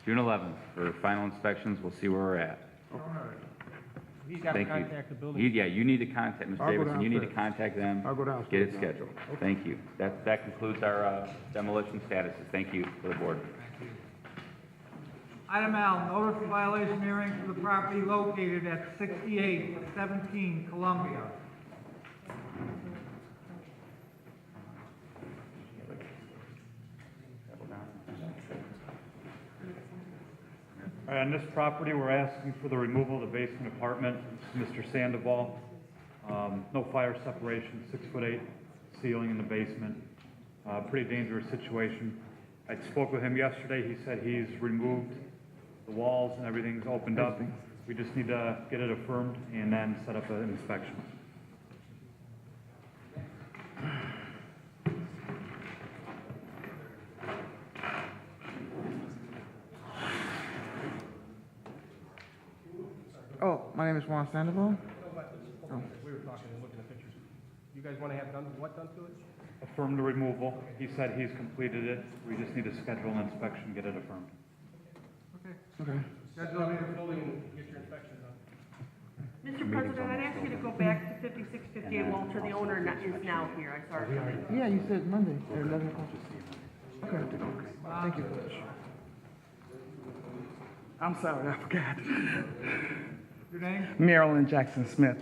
Speaker 6: June 11th for final inspections, we'll see where we're at.
Speaker 4: He's got to
Speaker 6: Thank you.
Speaker 4: contact the building.
Speaker 6: Yeah, you need to contact, Mr.
Speaker 18: I'll go
Speaker 6: Davidson, you need to
Speaker 18: downstairs.
Speaker 6: contact them.
Speaker 18: I'll go
Speaker 6: Get
Speaker 18: downstairs
Speaker 6: it
Speaker 18: now.
Speaker 6: scheduled. Thank you. That concludes our demolition statuses. Thank you for the board.
Speaker 1: Item L, notice of violation hearing for the property located at 6817 Columbia.
Speaker 10: On this property, we're asking for the removal of the basement apartment. It's Mr. Sandoval. No fire separation, 6'8" ceiling in the basement. Pretty dangerous situation. I spoke with him yesterday. He said he's removed the walls and everything's opened up. We just need to get it affirmed and then set up an inspection.
Speaker 13: Oh, my name is Juan Sandoval.
Speaker 4: We were talking and looking at pictures. You guys want to have what done to it?
Speaker 10: Affirm the removal. He said he's completed it. We just need to schedule an inspection, get it affirmed.
Speaker 18: Okay.
Speaker 4: Schedule the building, get your inspection done.
Speaker 2: Mr. President, I'd ask you to go back to 5658 Walter, the owner is now here, I saw her come in.
Speaker 13: Yeah, you said Monday at 11 o'clock. Okay. Thank you.
Speaker 19: I'm sorry, I forgot.
Speaker 1: Your name
Speaker 19: Marilyn Jackson Smith,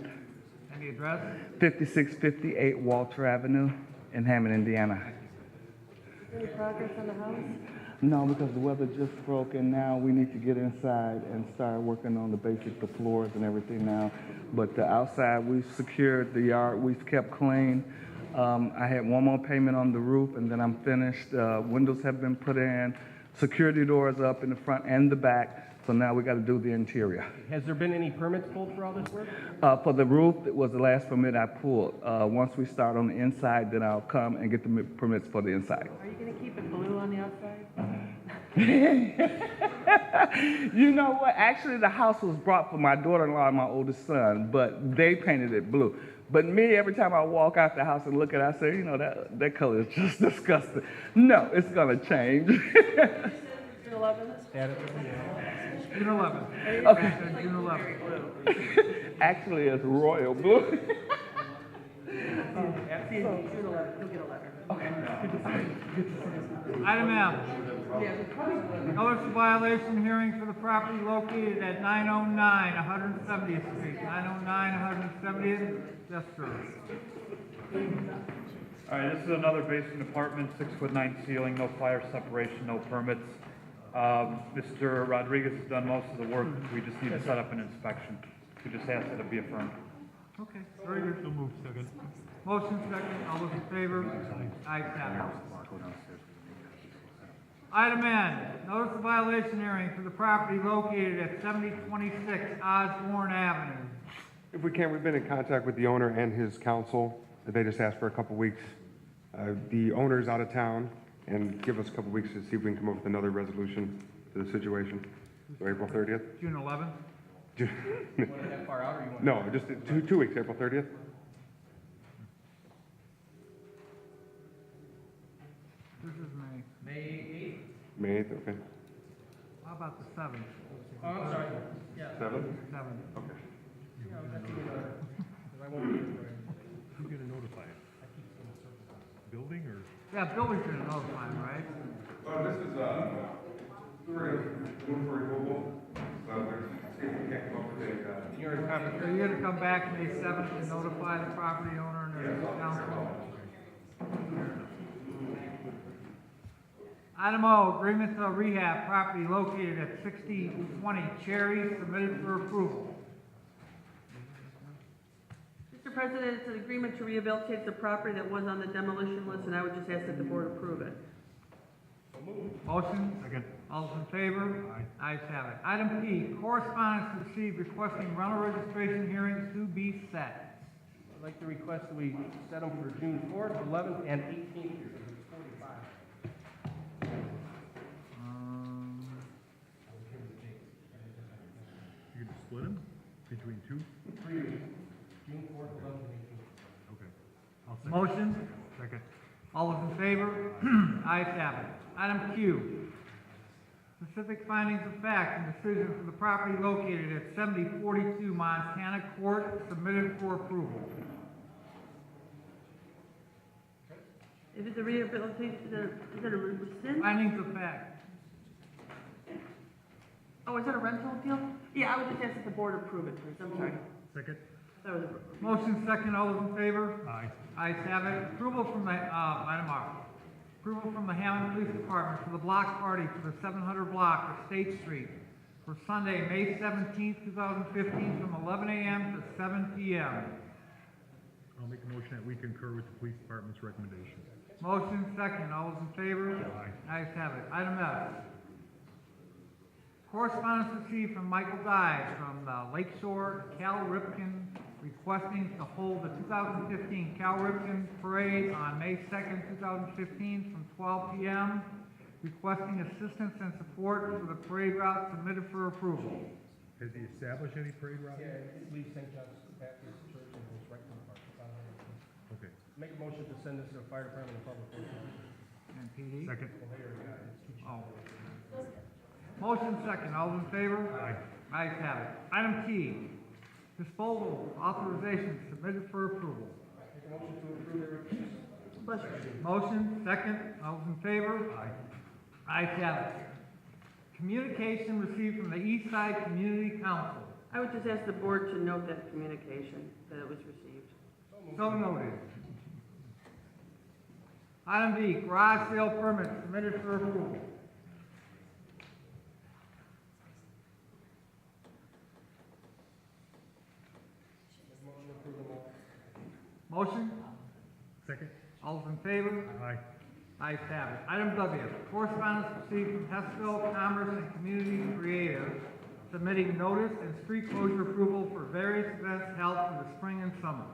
Speaker 1: and the address?
Speaker 19: 5658 Walter Avenue in Hammond, Indiana.
Speaker 2: Any progress on the house?
Speaker 19: No, because the weather just broke and now we need to get inside and start working on the basics, the floors and everything now. But the outside, we've secured the yard, we've kept clean. I had one more payment on the roof and then I'm finished. Windows have been put in, security doors up in the front and the back. So now we got to do the interior.
Speaker 4: Has there been any permits pulled for all this work?
Speaker 19: For the roof, it was the last permit I pulled. Once we start on the inside, then I'll come and get the permits for the inside.
Speaker 2: Are you going to keep it blue on the outside?
Speaker 19: You know what? Actually, the house was brought for my daughter-in-law and my oldest son, but they painted it blue. But me, every time I walk out the house and look at it, I say, you know, that color is just disgusting. No, it's going to change.
Speaker 2: June 11th?
Speaker 1: June 11th.
Speaker 19: Okay.
Speaker 1: June 11th.
Speaker 19: Actually, it's royal blue.
Speaker 2: See you June 11th, you'll get a letter.
Speaker 1: Item M, notice of violation hearing for the property located at 909 170th Street. 909 170th, yes, sir.
Speaker 10: All right, this is another basement apartment, 6'9" ceiling, no fire separation, no permits. Mr. Rodriguez has done most of the work. We just need to set up an inspection. We just ask that it be affirmed.
Speaker 1: Okay, very good. So move second. Motion second, all those in favor? Ayes have it. Item N, notice of violation hearing for the property located at 7026 Osborne Avenue.
Speaker 20: If we can, we've been in contact with the owner and his counsel. They just asked for a couple weeks. The owner's out of town, and give us a couple weeks to see if we can come up with another resolution to the situation. So April 30th?
Speaker 1: June 11th?
Speaker 4: You want it that far out, or you want?
Speaker 20: No, just 2 weeks, April 30th?
Speaker 1: This is May.
Speaker 4: May
Speaker 20: May 8th, okay.
Speaker 1: How about the 7th?
Speaker 4: 8th? Oh, I'm sorry, yeah.
Speaker 20: 7th?
Speaker 1: 7th.
Speaker 20: Okay.
Speaker 4: Yeah, that's even better, 'cause I won't be here for it.
Speaker 3: Who's gonna notify it? Building or?
Speaker 1: Yeah, building's gonna notify them, right?
Speaker 20: This is, move for removal, see if we can't come up with a,
Speaker 4: You're in conference.
Speaker 1: So you're gonna come back May 7th and notify the property owner and the council? Item O, agreement to rehab property located at 6020 Cherry, submitted for approval.
Speaker 2: Mr. President, it's an agreement to rehabilitate the property that was on the demolition list, and I would just ask that the board approve it.
Speaker 1: Motion? Second. All those in favor? Aye. Ayes have it. Item P, correspondence received requesting rental registration hearings to be set.
Speaker 4: I'd like to request that we set them for June 4th, 11th, and 18th, because it's 45.
Speaker 3: You can split them between two?
Speaker 4: 3 weeks, June 4th, 11th, and 18th.
Speaker 3: Okay. I'll second.
Speaker 1: Motion?
Speaker 3: Second.
Speaker 1: All those in favor? Ayes have it. Item Q, specific findings of fact and decision for the property located at 7042 Montana Court, submitted for approval.
Speaker 2: If it's a rehabilitation, is it a rescind?
Speaker 1: Findings of fact.
Speaker 2: Oh, is that a rental deal? Yeah, I would just ask that the board approve it, please, I'm sorry.
Speaker 3: Second.
Speaker 2: That was a.
Speaker 1: Motion second, all those in favor?
Speaker 3: Aye.
Speaker 1: Ayes have it. Approval from the, item R. Approval from the Hammond Police Department for the block party for the 700 block of State Street for Sunday, May 17th, 2015, from 11 a.m. to 7 p.m.
Speaker 3: I'll make a motion that we concur with the police department's recommendation.
Speaker 1: Motion second, all those in favor?
Speaker 3: Aye.
Speaker 1: Ayes have it. Item F. Correspondence received from Michael Dye from the Lakeshore Cal Ripken requesting to hold the 2015 Cal Ripken Parade on May 2nd, 2015 from 12 p.m. Requesting assistance and support for the parade route, submitted for approval.
Speaker 3: Has he established any parade route?
Speaker 4: Yeah, it leaves St. John's Baptist Church and goes right to the park. It's on the-
Speaker 3: Okay.
Speaker 4: Make a motion to send this to the fire department and public works.
Speaker 1: And PD?
Speaker 3: Second.
Speaker 1: Oh. Motion second, all in favor?
Speaker 3: Aye.
Speaker 1: Ayes have it. Item T, disposal authorization, submitted for approval.
Speaker 4: Make a motion to approve the request.
Speaker 1: Motion second, all in favor? Aye. Ayes have it. Communication received from the East Side Community Council.
Speaker 2: I would just ask the board to note that communication, that it was received.
Speaker 1: So noted. Item D, garage sale permit, submitted for approval. Motion?
Speaker 3: Second.
Speaker 1: All those in favor?
Speaker 3: Aye.
Speaker 1: Ayes have it. Item W, correspondence received from Hessville Commerce and Community Creative, submitting notice and street closure approval for various events held for the spring and summer.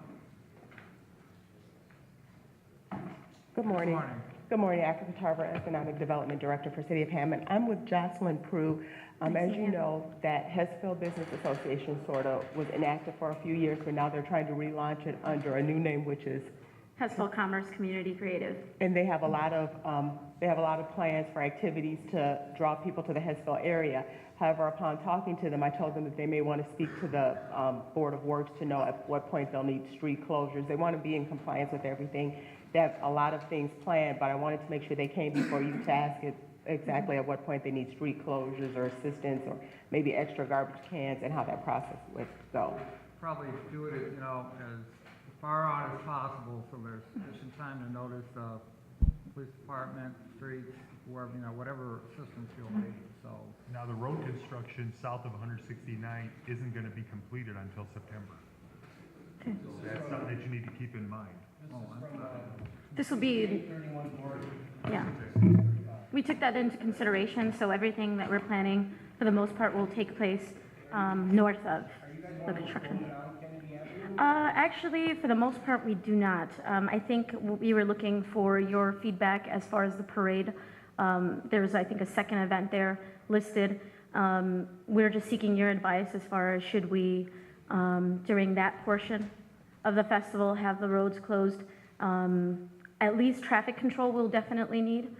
Speaker 21: Good morning.
Speaker 1: Good morning.
Speaker 21: Good morning, Africa Tarver, Economic Development Director for City of Hammond. I'm with Jocelyn Prue. As you know, that Hessville Business Association sort of was inactive for a few years, but now they're trying to relaunch it under a new name, which is
Speaker 22: Hessville Commerce Community Creative.
Speaker 21: and they have a lot of plans for activities to draw people to the Hessville area. However, upon talking to them, I told them that they may want to speak to the Board of Works to know at what point they'll need street closures. They want to be in compliance with everything. They have a lot of things planned, but I wanted to make sure they came before you to ask it exactly at what point they need street closures or assistance or maybe extra garbage cans and how that process would go.
Speaker 1: Probably do it, you know, as far out as possible, so there's sufficient time to notice the police department, streets, wherever, you know, whatever assistance you'll need, so.
Speaker 3: Now, the road construction south of 169 isn't gonna be completed until September. So that's something that you need to keep in mind.
Speaker 1: Oh, I'm sorry.
Speaker 22: This will be, yeah. We took that into consideration, so everything that we're planning, for the most part, will take place north of the construction. Actually, for the most part, we do not. I think we were looking for your feedback as far as the parade. There's, I think, a second event there listed. We're just seeking your advice as far as should we, during that portion of the festival, have the roads closed. At least traffic control we'll definitely need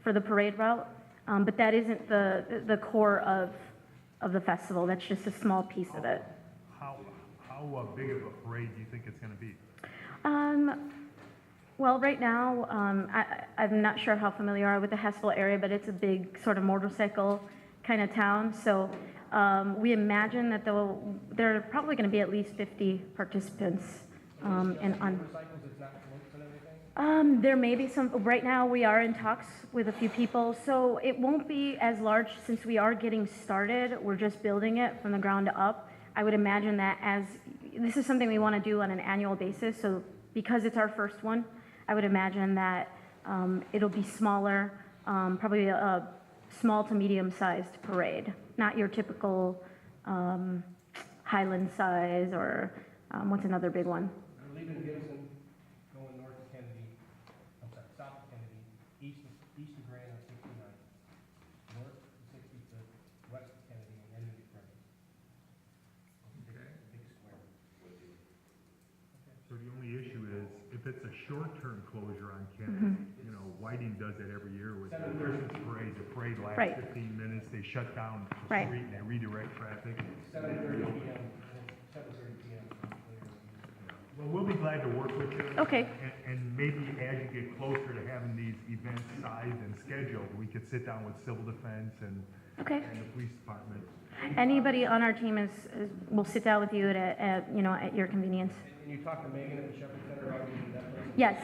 Speaker 22: for the parade route, but that isn't the core of the festival. That's just a small piece of it.
Speaker 3: How big of a parade do you think it's gonna be?
Speaker 22: Well, right now, I'm not sure how familiar you are with the Hessville area, but it's a big sort of motorcycle kind of town. So we imagine that there are probably going to be at least 50 participants. There may be some. Right now, we are in talks with a few people, so it won't be as large since we are getting started. We're just building it from the ground up. I would imagine that as this is something we want to do on an annual basis, so because it's our first one, I would imagine that it'll be smaller, probably a small to medium-sized parade, not your typical Highland size or what's another big one?
Speaker 4: We're leaving Gibson, going north of Kennedy, south of Kennedy, east of Grand on 69, north of 65th, west of Kennedy, and then into Grand. Big square.
Speaker 3: So the only issue is, if it's a short-term closure on Kennedy, you know, Whiting does it every year with the Christmas parade. The parade lasts
Speaker 22: Right.
Speaker 3: 15 minutes, they shut down the
Speaker 22: Right.
Speaker 3: street and they redirect traffic.
Speaker 4: 7:30 p.m. 7:30 p.m.
Speaker 3: Well, we'll be glad to work with you.
Speaker 22: Okay.
Speaker 3: And maybe as you get closer to having these events sized and scheduled, we could sit down with civil defense and
Speaker 22: Okay.
Speaker 3: and the police department.
Speaker 22: Anybody on our team will sit down with you at your convenience.
Speaker 4: And you talked to Megan at the Shepherd Center about using that place?
Speaker 22: Yes,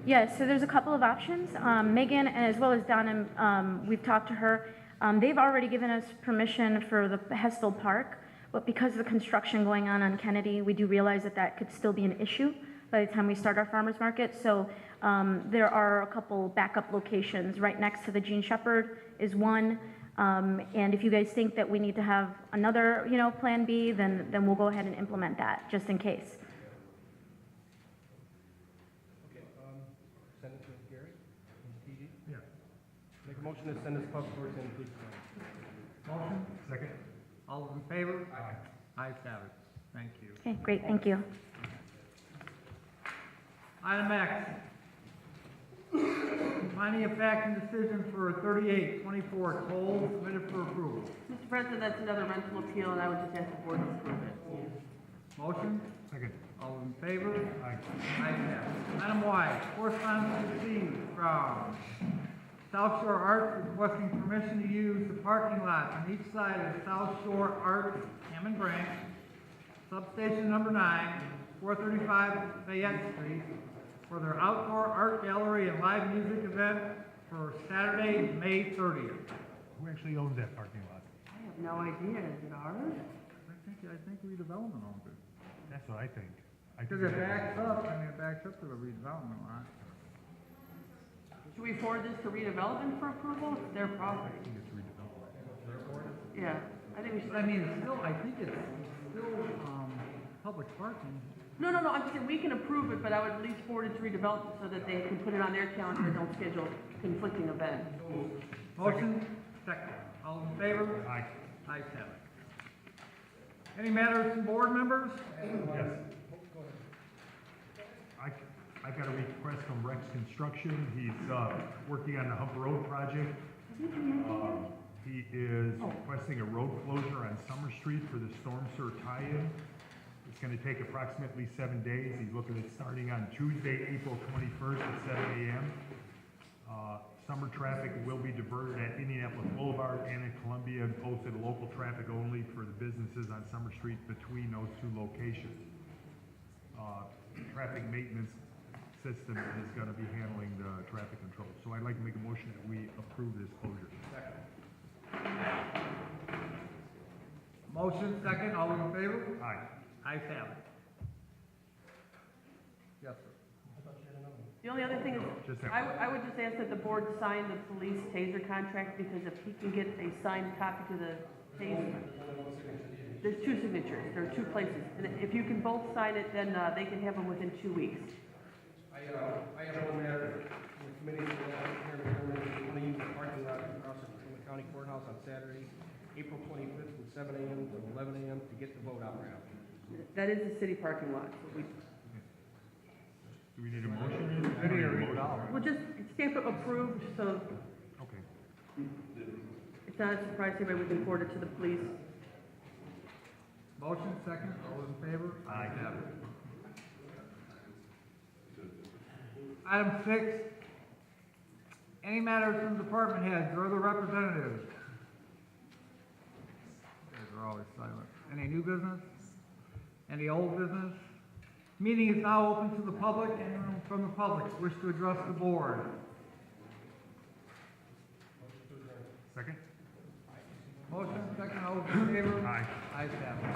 Speaker 22: yes, so there's a couple of options. Megan, as well as Donna, we've talked to her. They've already given us permission for the Hessville Park, but because of the construction going on Kennedy, we do realize that that could still be an issue by the time we start our farmers market. So there are a couple backup locations. Right next to the Jean Shepherd is one. And if you guys think that we need to have another, plan B, then we'll go ahead and implement that, just in case.
Speaker 4: Okay, send it to Gary, PD?
Speaker 3: Yeah.
Speaker 4: Make a motion to send this public works and police.
Speaker 1: Motion?
Speaker 3: Second?
Speaker 1: All those in favor? Aye. Ayes have it. Thank you.
Speaker 22: Okay, great, thank you.
Speaker 1: Item X. Finding of fact and decision for 3824 Toll submitted for approval.
Speaker 2: Mr. President, that's another rental appeal, and I would just ask the board to approve it.
Speaker 1: Motion?
Speaker 3: Second.
Speaker 1: All in favor?
Speaker 3: Aye.
Speaker 1: Ayes have it. Item Y, correspondence received from South Shore Arts requesting permission to use the parking lot on each side of South Shore Arts, Hammond Branch, substation number 9, 435 Fayette Street, for their outdoor art gallery and live music event for Saturday, May 30th.
Speaker 3: Who actually owns that parking lot?
Speaker 2: I have no idea, is it ours?
Speaker 1: I think redevelopment owns it.
Speaker 3: That's what I think.
Speaker 1: Because it backs up, it backs up to the redevelopment lot.
Speaker 2: Should we forward this to redevelopment for approval? It's their property.
Speaker 3: I think it's redevelopment.
Speaker 2: Yeah, I think we should.
Speaker 1: But I mean, it's still, I think it's still, public parking.
Speaker 2: No, I'm just saying, we can approve it, but I would at least forward it to redevelopment so that they can put it on their calendar and don't schedule conflicting events.
Speaker 1: Motion, second. All in favor?
Speaker 3: Aye.
Speaker 1: Ayes have it. Any matters from board members?
Speaker 3: Yes. I got a request from Rex Construction. He's working on the Hump Road project. He is requesting a road closure on Summer Street for the storm sewer tie-in. It's going to take approximately 7 days. He's looking at starting on Tuesday, April 21st at 7 a.m. Summer traffic will be diverted at Indianapolis Boulevard and at Columbia and posted local traffic only for the businesses on Summer Street between those two locations. Traffic maintenance system is going to be handling the traffic control. So I'd like to make a motion that we approve this closure.
Speaker 1: Motion, second. All in favor?
Speaker 3: Aye.
Speaker 1: Ayes have it. Yes, sir.
Speaker 2: The only other thing is,
Speaker 3: Just that-
Speaker 2: I would just ask that the board sign the police taser contract, because if he can get a signed copy to the taser. There's two signatures, there are two places, and if you can both sign it, then, they can have them within 2 weeks.
Speaker 4: I have one there, the committee, here, we want to use the parking lot across from the county courthouse on Saturday, April 25th, from 7 a.m. to 11 a.m. to get the vote out right after.
Speaker 2: That is the city parking lot, so we,
Speaker 3: Do we need a motion?
Speaker 1: City or resolve?
Speaker 2: we'll just stamp it approved, so
Speaker 3: Okay.
Speaker 2: it's not a surprise to anybody, we can forward it to the police.
Speaker 1: Motion, second, all those in favor? Ayes have it. Item 6, any matters from department heads or other representatives? You guys are always silent. Any new business? Any old business? Meeting is now open to the public. Anyone from the public wish to address the board?
Speaker 3: Second?
Speaker 1: Motion, second, all those in favor?
Speaker 3: Aye.
Speaker 1: Ayes have it.